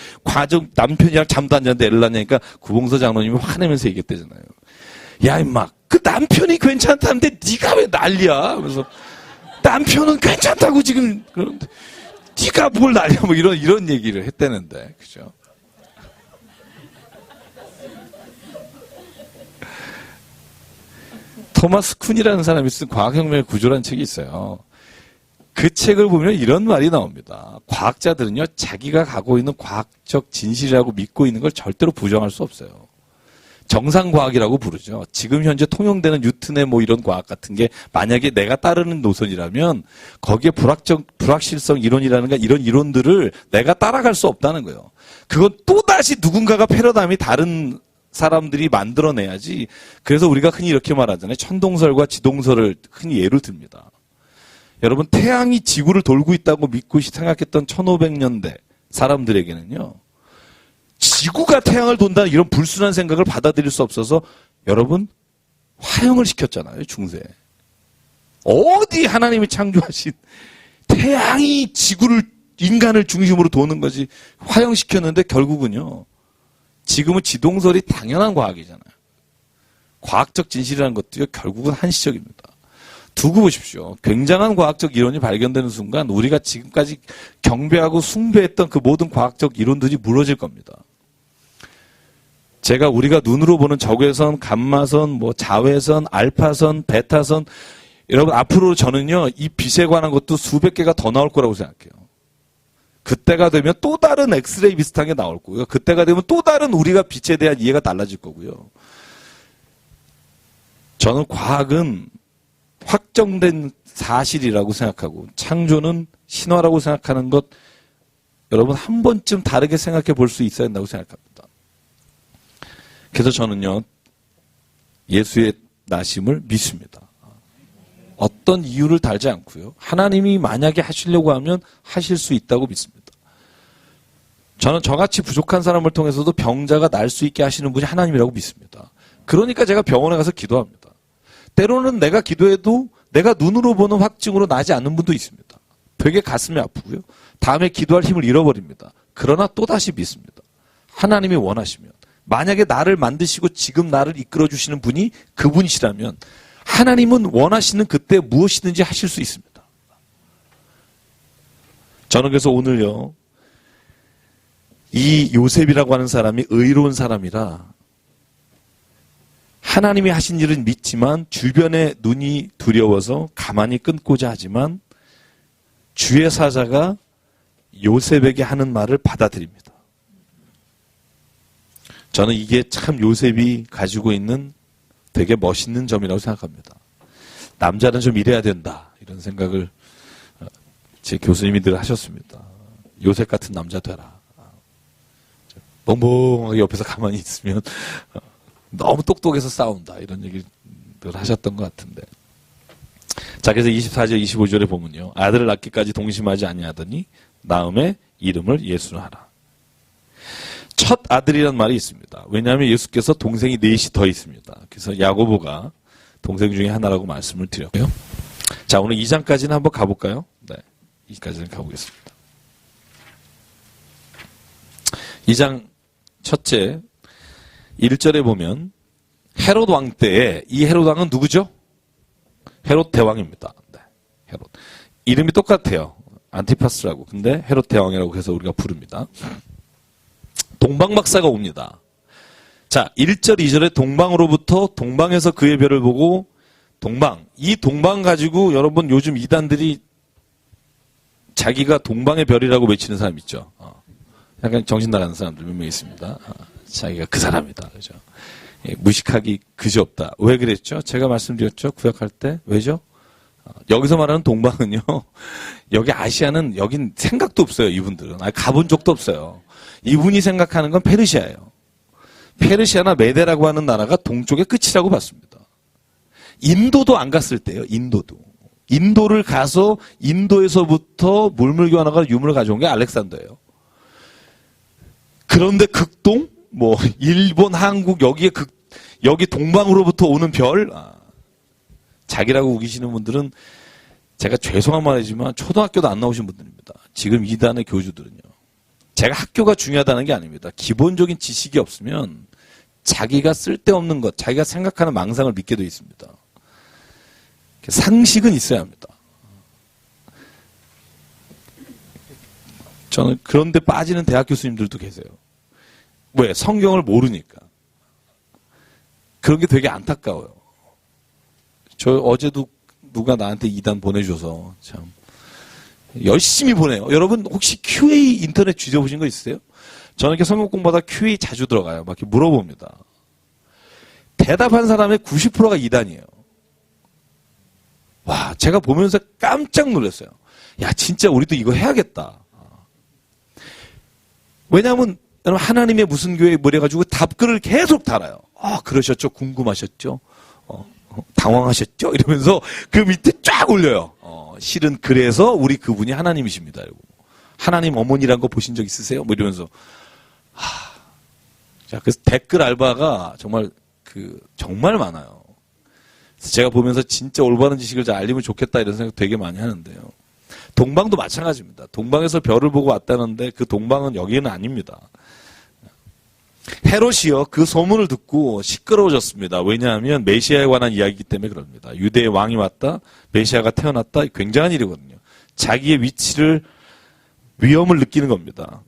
[SPEAKER 1] 남편이랑 잠도 안 자는데 애를 낳냐니까 구봉서 장로님이 화내면서 얘기했대잖아요. 야 임마 그 남편이 괜찮다는데 네가 왜 난리야? 그래서 남편은 괜찮다고 지금 그런데 네가 뭘 난리야? 뭐 이런 얘기를 했다는데 그죠? 토마스 쿤이라는 사람이 쓴 과학혁명의 구조라는 책이 있어요. 그 책을 보면 이런 말이 나옵니다. 과학자들은요, 자기가 갖고 있는 과학적 진실이라고 믿고 있는 걸 절대로 부정할 수 없어요. 정상과학이라고 부르죠. 지금 현재 통용되는 뉴턴의 이런 과학 같은 게 만약에 내가 따르는 노선이라면 거기에 불확실성 이론이라는가 이런 이론들을 내가 따라갈 수 없다는 거예요. 그건 또다시 누군가가 패러다임이 다른 사람들이 만들어내야지. 그래서 우리가 흔히 이렇게 말하잖아요. 천동설과 지동설을 흔히 예로 듭니다. 여러분 태양이 지구를 돌고 있다고 믿고 생각했던 1500년대 사람들에게는요. 지구가 태양을 돈다는 이런 불순한 생각을 받아들일 수 없어서 여러분 화형을 시켰잖아요. 중세. 어디 하나님이 창조하신 태양이 인간을 중심으로 도는 거지 화형시켰는데 결국은요. 지금은 지동설이 당연한 과학이잖아요. 과학적 진실이라는 것도요, 결국은 한시적입니다. 두고 보십시오. 굉장한 과학적 이론이 발견되는 순간 우리가 지금까지 경배하고 숭배했던 그 모든 과학적 이론들이 무너질 겁니다. 우리가 눈으로 보는 적외선, 감마선, 자외선, 알파선, 베타선, 여러분 앞으로 저는요, 이 빛에 관한 것도 수백 개가 더 나올 거라고 생각해요. 그때가 되면 또 다른 엑스레이 비슷한 게 나올 거고요. 그때가 되면 또 다른 우리가 빛에 대한 이해가 달라질 거고요. 저는 과학은 확정된 사실이라고 생각하고 창조는 신화라고 생각하는 것 여러분 한 번쯤 다르게 생각해 볼 수 있어야 한다고 생각합니다. 그래서 저는요. 예수의 나심을 믿습니다. 어떤 이유를 달지 않고요. 하나님이 만약에 하시려고 하면 하실 수 있다고 믿습니다. 저는 저같이 부족한 사람을 통해서도 병자가 날 수 있게 하시는 분이 하나님이라고 믿습니다. 그러니까 제가 병원에 가서 기도합니다. 때로는 내가 기도해도 내가 눈으로 보는 확증으로 나지 않는 분도 있습니다. 되게 가슴이 아프고요. 다음에 기도할 힘을 잃어버립니다. 그러나 또다시 믿습니다. 하나님이 원하시면, 만약에 나를 만드시고 지금 나를 이끌어 주시는 분이 그분이시라면 하나님은 원하시는 그때 무엇이든지 하실 수 있습니다. 저는 그래서 오늘요, 이 요셉이라고 하는 사람이 의로운 사람이라 하나님이 하신 일은 믿지만 주변의 눈이 두려워서 가만히 끊고자 하지만 주의 사자가 요셉에게 하는 말을 받아들입니다. 저는 이게 참 요셉이 가지고 있는 되게 멋있는 점이라고 생각합니다. 남자는 좀 이래야 된다, 이런 생각을 제 교수님이 늘 하셨습니다. 요셉 같은 남자 되라. 멍멍하게 옆에서 가만히 있으면 너무 똑똑해서 싸운다, 이런 얘기를 늘 하셨던 것 같은데. 자, 그래서 24절 25절에 보면요, 아들을 낳기까지 동심하지 아니하더니 나음의 이름을 예수로 하라. 첫 아들이라는 말이 있습니다. 왜냐하면 예수께서 동생이 넷이 더 있습니다. 그래서 야고보가 동생 중에 하나라고 말씀을 드렸고요. 자, 오늘 2장까지는 한번 가볼까요? 네, 2장까지는 가보겠습니다. 2장 첫째 1절에 보면 헤롯 왕 때에, 이 헤롯 왕은 누구죠? 헤롯 대왕입니다. 네, 헤롯. 이름이 똑같아요. 안티파스라고. 근데 헤롯 대왕이라고 해서 우리가 부릅니다. 동방박사가 옵니다. 자, 1절, 2절에 동방으로부터, 동방에서 그의 별을 보고, 동방. 이 동방 가지고 여러분 요즘 이단들이 자기가 동방의 별이라고 외치는 사람 있죠. 약간 정신 나가는 사람들 몇 명 있습니다. 자기가 그 사람이다. 그죠? 무식하기 그지없다. 왜 그랬죠? 제가 말씀드렸죠? 구약할 때. 왜죠? 여기서 말하는 동방은요, 여기 아시아는 여긴 생각도 없어요, 이분들은. 가본 적도 없어요. 이분이 생각하는 건 페르시아예요. 페르시아나 메데라고 하는 나라가 동쪽의 끝이라고 봤습니다. 인도도 안 갔을 때요, 인도도. 인도를 가서 인도에서부터 물물교 하나가 유물을 가져온 게 알렉산더예요. 그런데 극동, 뭐 일본, 한국 여기 동방으로부터 오는 별, 자기라고 우기시는 분들은 제가 죄송한 말이지만 초등학교도 안 나오신 분들입니다. 지금 이단의 교주들은요. 제가 학교가 중요하다는 게 아닙니다. 기본적인 지식이 없으면 자기가 쓸데없는 것, 자기가 생각하는 망상을 믿게 돼 있습니다. 상식은 있어야 합니다. 저는 그런데 빠지는 대학 교수님들도 계세요. 왜? 성경을 모르니까. 그런 게 되게 안타까워요. 저 어제도 누가 나한테 2단 보내줘서 참 열심히 보내요. 여러분 혹시 QA 인터넷 뒤져보신 거 있으세요? 저는 이렇게 성경 공부하다 QA 자주 들어가요. 막 이렇게 물어봅니다. 대답한 사람의 90%가 2단이에요. 와, 제가 보면서 깜짝 놀랐어요. 야, 진짜 우리도 이거 해야겠다. 왜냐하면 하나님의 무슨 교회 뭐 이래가지고 답글을 계속 달아요. 그러셨죠? 궁금하셨죠? 당황하셨죠? 이러면서 그 밑에 쫙 올려요. 실은 그래서 우리 그분이 하나님이십니다. 하나님 어머니란 거 보신 적 있으세요? 뭐 이러면서. 자, 그래서 댓글 알바가 정말 많아요. 그래서 제가 보면서 진짜 올바른 지식을 잘 알리면 좋겠다 이런 생각 되게 많이 하는데요. 동방도 마찬가지입니다. 동방에서 별을 보고 왔다는데 그 동방은 여기는 아닙니다. 헤롯이요, 그 소문을 듣고 시끄러워졌습니다. 왜냐하면 메시아에 관한 이야기이기 때문에 그럽니다. 유대의 왕이 왔다, 메시아가 태어났다, 굉장한 일이거든요. 자기의 위험을 느끼는 겁니다.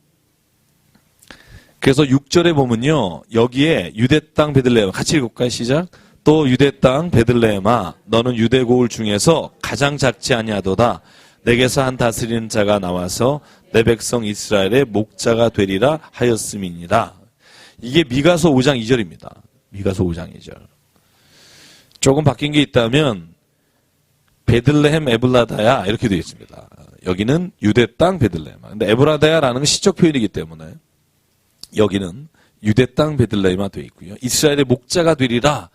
[SPEAKER 1] 그래서 6절에 보면요, 여기에 유대 땅 베들레헴, 같이 읽을까요? 시작. 또 유대 땅 베들레헴아, 너는 유대 고을 중에서 가장 작지 아니하도다. 내게서 한 다스리는 자가 나와서 내 백성 이스라엘의 목자가 되리라 하였음이니라. 이게 미가서 5장 2절입니다. 미가서 5장 2절. 조금 바뀐 게 있다면 베들레헴 에블라다야 이렇게 되어 있습니다. 여기는 유대 땅 베들레헴. 근데 에브라다야라는 건 시적 표현이기 때문에 여기는 유대 땅 베들레헴화 되어 있고요. 이스라엘의 목자가 되리라.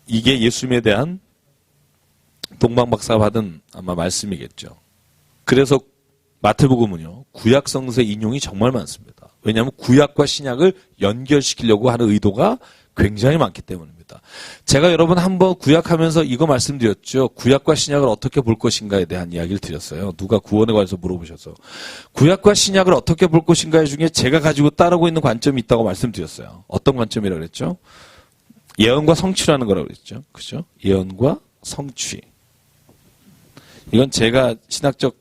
[SPEAKER 1] 이게 예수님에 대한 동방박사가 받은 아마 말씀이겠죠. 그래서 마태복음은요, 구약 성서의 인용이 정말 많습니다. 왜냐하면 구약과 신약을 연결시키려고 하는 의도가 굉장히 많기 때문입니다. 제가 여러분 한번 구약하면서 이거 말씀드렸죠. 구약과 신약을 어떻게 볼 것인가에 대한 이야기를 드렸어요. 누가 구원에 관해서 물어보셔서. 구약과 신약을 어떻게 볼 것인가 중에 제가 가지고 따르고 있는 관점이 있다고 말씀드렸어요. 어떤 관점이라고 그랬죠? 예언과 성취라는 거라고 그랬죠. 그죠? 예언과 성취. 이건 제가 신학적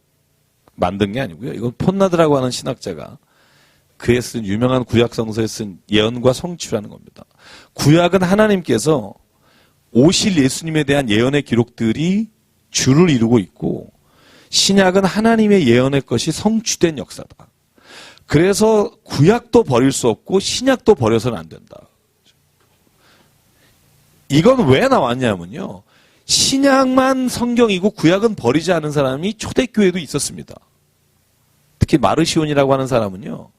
[SPEAKER 1] 만든 게 아니고요. 이건 폰나드라고 하는 신학자가 그에 쓴 유명한 구약 성서에 쓴 예언과 성취라는 겁니다. 구약은 하나님께서 오실 예수님에 대한 예언의 기록들이 주를 이루고 있고, 신약은 하나님의 예언의 것이 성취된 역사다. 그래서 구약도 버릴 수 없고 신약도 버려서는 안 된다. 이건 왜 나왔냐면요, 신약만 성경이고 구약은 버리지 않은 사람이 초대교회도 있었습니다. 특히 마르시온이라고 하는 사람은요,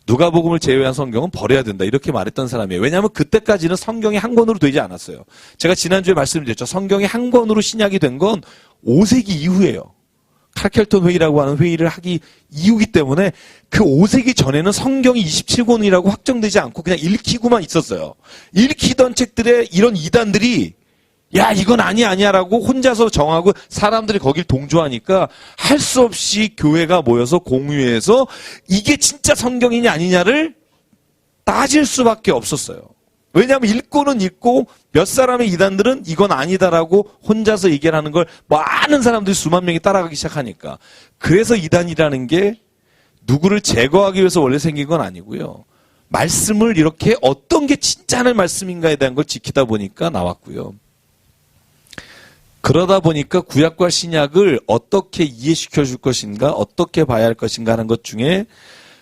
[SPEAKER 1] 누가복음을 제외한 성경은 버려야 된다 이렇게 말했던 사람이에요. 왜냐하면 그때까지는 성경이 한 권으로 되지 않았어요. 제가 지난주에 말씀드렸죠. 성경이 한 권으로 신약이 된 건 5세기 이후예요. 칼켈톤 회의라고 하는 회의를 하기 이후기 때문에 그 5세기 전에는 성경이 27권이라고 확정되지 않고 그냥 읽히고만 있었어요. 읽히던 책들에 이런 이단들이 야, 이건 아니야라고 혼자서 정하고 사람들이 거길 동조하니까 할 수 없이 교회가 모여서 공유해서 이게 진짜 성경이냐 아니냐를 따질 수밖에 없었어요. 왜냐하면 읽고는 읽고 몇 사람의 이단들은 이건 아니다라고 혼자서 얘기를 하는 걸 많은 사람들이 수만 명이 따라가기 시작하니까. 그래서 이단이라는 게 누구를 제거하기 위해서 원래 생긴 건 아니고요. 말씀을 이렇게 어떤 게 진짜 하는 말씀인가에 대한 걸 지키다 보니까 나왔고요. 그러다 보니까 구약과 신약을 어떻게 이해시켜 줄 것인가, 어떻게 봐야 할 것인가 하는 것 중에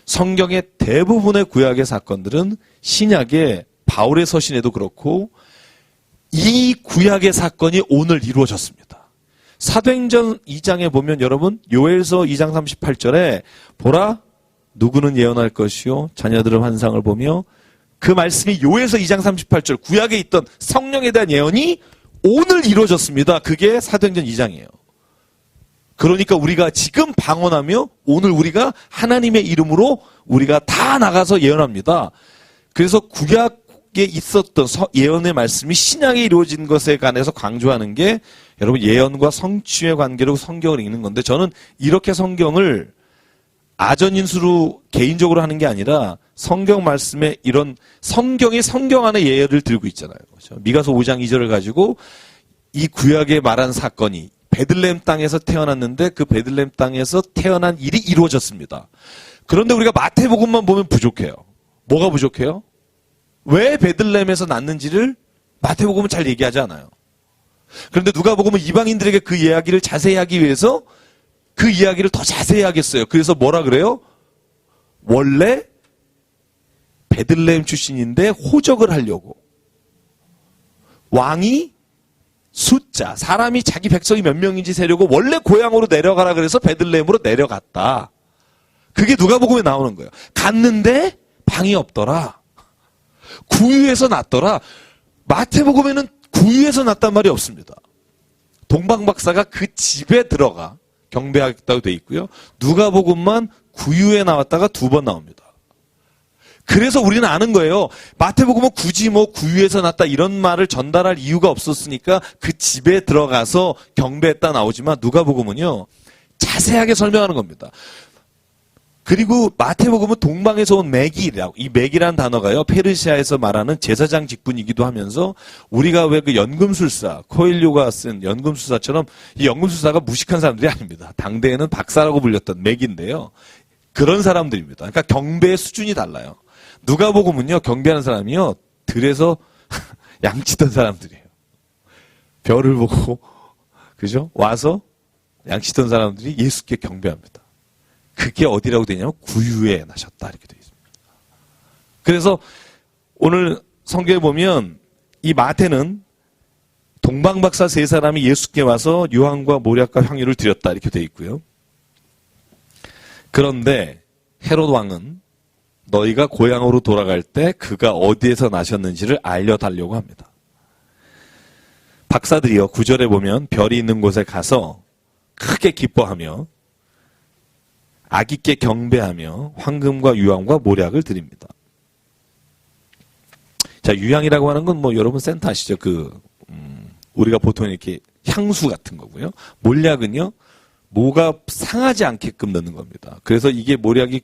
[SPEAKER 1] 성경의 대부분의 구약의 사건들은 신약의 바울의 서신에도 그렇고 이 구약의 사건이 오늘 이루어졌습니다. 사도행전 2장에 보면 여러분 요엘서 2장 38절에 보라 누구는 예언할 것이요 자녀들은 환상을 보며, 그 말씀이 요엘서 2장 38절 구약에 있던 성령에 대한 예언이 오늘 이루어졌습니다. 그게 사도행전 2장이에요. 그러니까 우리가 지금 방언하며 오늘 우리가 하나님의 이름으로 우리가 다 나가서 예언합니다. 그래서 구약에 있었던 예언의 말씀이 신약에 이루어진 것에 관해서 강조하는 게 여러분 예언과 성취의 관계로 성경을 읽는 건데, 저는 이렇게 성경을 아전인수로 개인적으로 하는 게 아니라 성경 말씀에 이런 성경이 성경 안에 예언을 들고 있잖아요. 그렇죠? 미가서 5장 2절을 가지고 이 구약에 말한 사건이 베들레헴 땅에서 태어났는데 그 베들레헴 땅에서 태어난 일이 이루어졌습니다. 그런데 우리가 마태복음만 보면 부족해요. 뭐가 부족해요? 왜 베들레헴에서 났는지를 마태복음은 잘 얘기하지 않아요. 그런데 누가복음은 이방인들에게 그 이야기를 자세히 하기 위해서 그 이야기를 더 자세히 하겠어요. 그래서 뭐라 그래요? 원래 베들레헴 출신인데 호적을 하려고. 왕이 숫자, 사람이 자기 백성이 몇 명인지 세려고 원래 고향으로 내려가라 그래서 베들레헴으로 내려갔다. 그게 누가복음에 나오는 거예요. 갔는데 방이 없더라. 구유에서 났더라. 마태복음에는 구유에서 났단 말이 없습니다. 동방박사가 그 집에 들어가 경배하겠다고 돼 있고요. 누가복음만 구유에 나왔다가 2번 나옵니다. 그래서 우리는 아는 거예요. 마태복음은 굳이 뭐 구유에서 났다 이런 말을 전달할 이유가 없었으니까 그 집에 들어가서 경배했다 나오지만 누가복음은요 자세하게 설명하는 겁니다. 그리고 마태복음은 동방에서 온 매기라고, 이 매기라는 단어가요 페르시아에서 말하는 제사장 직분이기도 하면서 우리가 왜 그 연금술사 코엘료가 쓴 연금술사처럼 이 연금술사가 무식한 사람들이 아닙니다. 당대에는 박사라고 불렸던 매기인데요. 그런 사람들입니다. 그러니까 경배의 수준이 달라요. 누가복음은요 경배하는 사람이요 들에서 양치던 사람들이에요. 별을 보고 그죠? 와서 양치던 사람들이 예수께 경배합니다. 그게 어디라고 되냐면 구유에 나셨다 이렇게 되어 있습니다. 그래서 오늘 성경에 보면 이 마태는 동방박사 3사람이 예수께 와서 유황과 모략과 향유를 드렸다 이렇게 되어 있고요. 그런데 헤롯 왕은 너희가 고향으로 돌아갈 때 그가 어디에서 나셨는지를 알려달라고 합니다. 박사들이요 9절에 보면 별이 있는 곳에 가서 크게 기뻐하며 아기께 경배하며 황금과 유황과 모략을 드립니다. 자, 유향이라고 하는 건 뭐 여러분 센터 아시죠? 우리가 보통 이렇게 향수 같은 거고요. 몰약은요, 뭐가 상하지 않게끔 넣는 겁니다. 그래서 이게 몰약이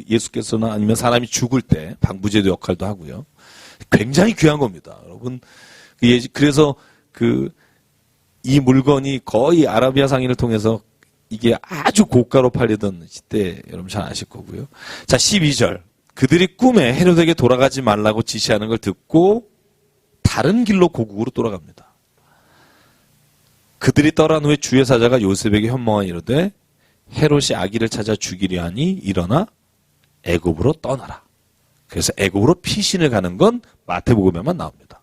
[SPEAKER 1] 예수께서나 아니면 사람이 죽을 때 방부제도 역할도 하고요. 굉장히 귀한 겁니다. 여러분, 그래서 이 물건이 거의 아라비아 상인을 통해서 이게 아주 고가로 팔리던 시대 여러분 잘 아실 거고요. 자, 12절. 그들이 꿈에 헤롯에게 돌아가지 말라고 지시하는 걸 듣고 다른 길로 고국으로 돌아갑니다. 그들이 떠난 후에 주의 사자가 요셉에게 현몽하여 이르되 헤롯이 아기를 찾아 죽이려 하니 일어나 애굽으로 떠나라. 그래서 애굽으로 피신을 가는 건 마태복음에만 나옵니다.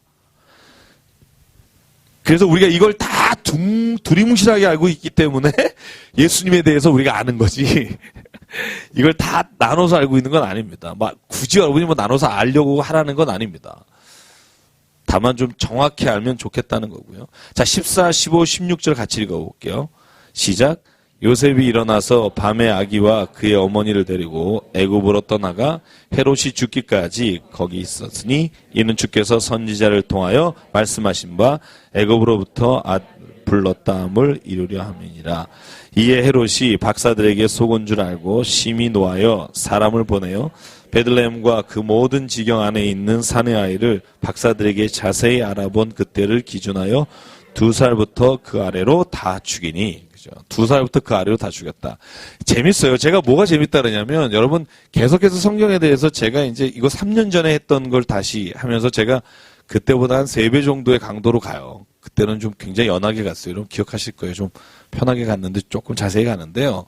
[SPEAKER 1] 그래서 우리가 이걸 다 두리뭉실하게 알고 있기 때문에 예수님에 대해서 우리가 아는 거지. 이걸 다 나눠서 알고 있는 건 아닙니다. 굳이 여러분이 나눠서 알려고 하라는 건 아닙니다. 다만 좀 정확히 알면 좋겠다는 거고요. 자, 14, 15, 16절 같이 읽어볼게요. 시작. 요셉이 일어나서 밤에 아기와 그의 어머니를 데리고 애굽으로 떠나가 헤롯이 죽기까지 거기 있었으니 이는 주께서 선지자를 통하여 말씀하신 바 애굽으로부터 불렀다함을 이루려 함이니라. 이에 헤롯이 박사들에게 속은 줄 알고 심히 노하여 사람을 보내어 베들레헴과 그 모든 지경 안에 있는 사내 아이를 박사들에게 자세히 알아본 그때를 기준하여 2살부터 그 아래로 다 죽이니. 그죠? 2살부터 그 아래로 다 죽였다. 재밌어요. 제가 뭐가 재밌다 그러냐면 여러분 계속해서 성경에 대해서 제가 이제 이거 3년 전에 했던 걸 다시 하면서 제가 그때보다 한 3배 정도의 강도로 가요. 그때는 좀 굉장히 연하게 갔어요. 여러분 기억하실 거예요. 좀 편하게 갔는데 조금 자세히 가는데요.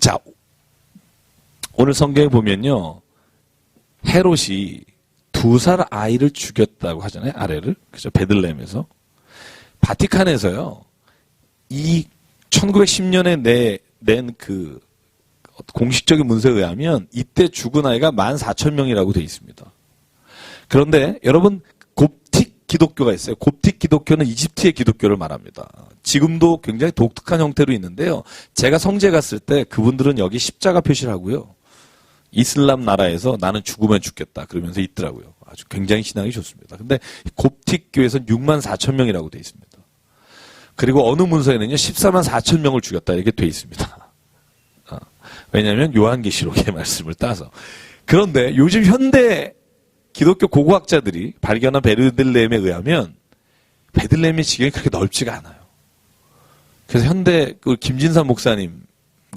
[SPEAKER 1] 자, 오늘 성경에 보면요. 헤롯이 2살 아이를 죽였다고 하잖아요. 아래를. 그죠? 베들레헴에서. 바티칸에서요. 이 1910년에 낸 공식적인 문서에 의하면 이때 죽은 아이가 14,000명이라고 되어 있습니다. 그런데 여러분 곱틱 기독교가 있어요. 곱틱 기독교는 이집트의 기독교를 말합니다. 지금도 굉장히 독특한 형태로 있는데요. 제가 성지에 갔을 때 그분들은 여기 십자가 표시를 하고요. 이슬람 나라에서 나는 죽으면 죽겠다 그러면서 있더라고요. 아주 굉장히 신앙이 좋습니다. 근데 곱틱 교에서는 64,000명이라고 되어 있습니다. 그리고 어느 문서에는요 144,000명을 죽였다 이렇게 되어 있습니다. 왜냐하면 요한계시록의 말씀을 따서. 그런데 요즘 현대 기독교 고고학자들이 발견한 베들레헴에 의하면 베들레헴의 지경이 그렇게 넓지가 않아요. 그래서 현대 김진삼 목사님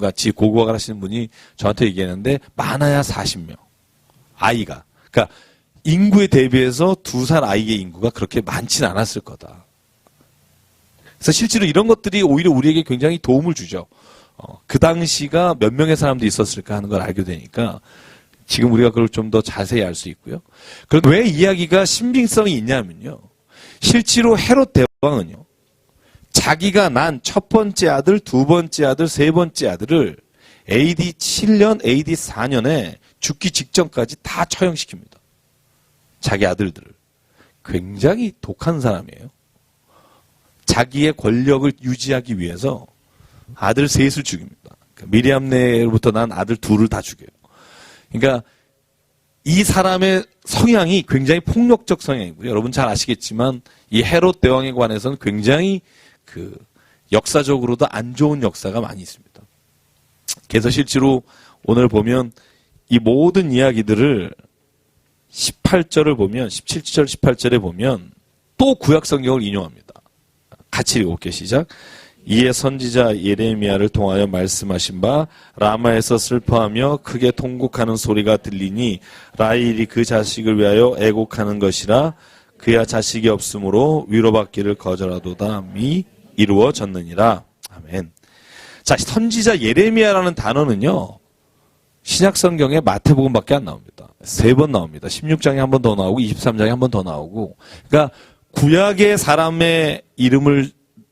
[SPEAKER 1] 같이 고고학을 하시는 분이 저한테 얘기했는데 많아야 40명. 아이가. 그러니까 인구에 대비해서 2살 아이의 인구가 그렇게 많지는 않았을 거다. 그래서 실제로 이런 것들이 오히려 우리에게 굉장히 도움을 주죠. 그 당시가 몇 명의 사람들이 있었을까 하는 걸 알게 되니까 지금 우리가 그걸 좀 더 자세히 알 수 있고요. 그런데 왜 이야기가 신빙성이 있냐면요. 실제로 헤롯 대왕은요. 자기가 난 첫 번째 아들, 두 번째 아들, 세 번째 아들을 AD 7년, AD 4년에 죽기 직전까지 다 처형시킵니다. 자기 아들들을. 굉장히 독한 사람이에요. 자기의 권력을 유지하기 위해서 아들 셋을 죽입니다. 미리암네로부터 난 아들 둘을 다 죽여요. 그러니까 이 사람의 성향이 굉장히 폭력적 성향이고요. 여러분 잘 아시겠지만 이 헤롯 대왕에 관해서는 굉장히 역사적으로도 안 좋은 역사가 많이 있습니다. 그래서 실제로 오늘 보면 이 모든 이야기들을 18절을 보면 17절 18절에 보면 또 구약 성경을 인용합니다. 같이 읽어볼게요. 시작. 이에 선지자 예레미야를 통하여 말씀하신 바 라마에서 슬퍼하며 크게 통곡하는 소리가 들리니 라헬이 그 자식을 위하여 애곡하는 것이라 그야 자식이 없으므로 위로받기를 거절하도다미 이루어졌느니라. 아멘. 자, 선지자 예레미야라는 단어는요. 신약 성경에 마태복음밖에 안 나옵니다. 3번 나옵니다. 16장에 한 번 더 나오고 23장에 한 번 더 나오고. 그러니까 구약의 사람의 이름을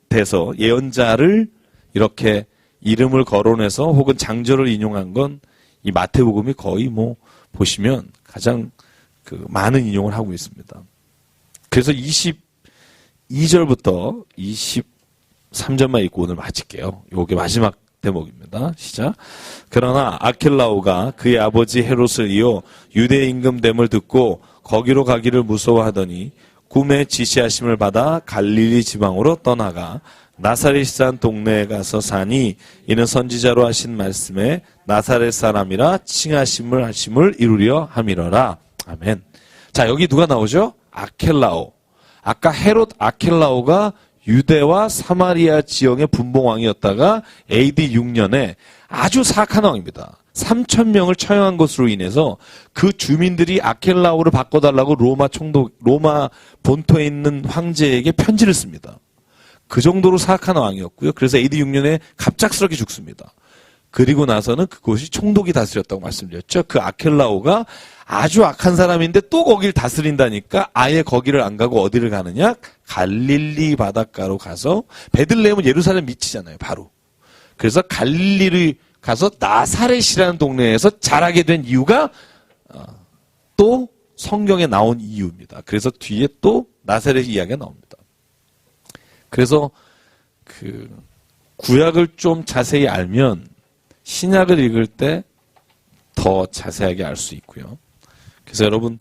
[SPEAKER 1] 대서 예언자를 이렇게 이름을 거론해서 혹은 장절을 인용한 건 이 마태복음이 거의 보시면 가장 많은 인용을 하고 있습니다. 그래서 22절부터 23절만 읽고 오늘 마칠게요. 요게 마지막 대목입니다. 시작. 그러나 아켈라오가 그의 아버지 헤롯을 이어 유대 임금됨을 듣고 거기로 가기를 무서워하더니 꿈에 지시하심을 받아 갈릴리 지방으로 떠나가 나사렛이란 동네에 가서 사니 이는 선지자로 하신 말씀에 나사렛 사람이라 칭하심을 이루려 함이러라. 아멘. 자, 여기 누가 나오죠? 아켈라오. 아까 헤롯 아켈라오가 유대와 사마리아 지역의 분봉왕이었다가 AD 6년에 아주 사악한 왕입니다. 3,000명을 처형한 것으로 인해서 그 주민들이 아켈라오를 바꿔달라고 로마 본토에 있는 황제에게 편지를 씁니다. 그 정도로 사악한 왕이었고요. 그래서 AD 6년에 갑작스럽게 죽습니다. 그리고 나서는 그곳이 총독이 다스렸다고 말씀드렸죠. 그 아켈라오가 아주 악한 사람인데 또 거길 다스린다니까 아예 거기를 안 가고 어디를 가느냐? 갈릴리 바닷가로 가서 베들레헴은 예루살렘 밑이잖아요. 바로. 그래서 갈릴리를 가서 나사렛이라는 동네에서 자라게 된 이유가 또 성경에 나온 이유입니다. 그래서 뒤에 또 나사렛 이야기가 나옵니다. 그래서 그 구약을 좀 자세히 알면 신약을 읽을 때 더 자세하게 알 수 있고요. 그래서 여러분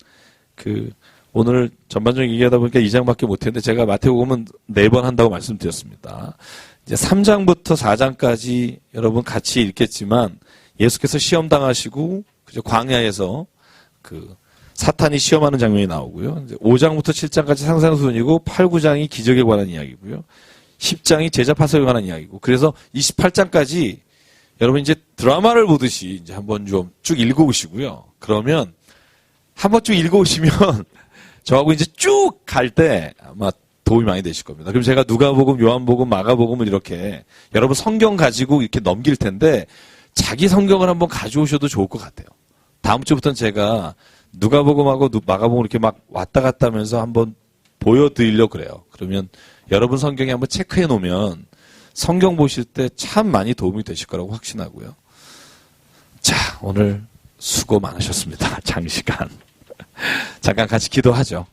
[SPEAKER 1] 오늘 전반적인 얘기하다 보니까 2장밖에 못했는데 제가 마태복음은 4번 한다고 말씀드렸습니다. 이제 3장부터 4장까지 여러분 같이 읽겠지만 예수께서 시험 당하시고 광야에서 사탄이 시험하는 장면이 나오고요. 이제 5장부터 7장까지 상상수훈이고 8, 9장이 기적에 관한 이야기고요. 10장이 제자 파석에 관한 이야기고 그래서 28장까지 여러분 이제 드라마를 보듯이 이제 한번 좀 쭉 읽어오시고요. 그러면 한번 쭉 읽어오시면 저하고 이제 쭉 갈 때 아마 도움이 많이 되실 겁니다. 그럼 제가 누가복음, 요한복음, 마가복음을 이렇게 여러분 성경 가지고 이렇게 넘길 텐데 자기 성경을 한번 가져오셔도 좋을 것 같아요. 다음 주부터는 제가 누가복음하고 마가복음 이렇게 막 왔다 갔다 하면서 한번 보여드리려고 그래요. 그러면 여러분 성경에 한번 체크해 놓으면 성경 보실 때 참 많이 도움이 되실 거라고 확신하고요. 자, 오늘 수고 많으셨습니다. 장시간. 잠깐 같이 기도하죠.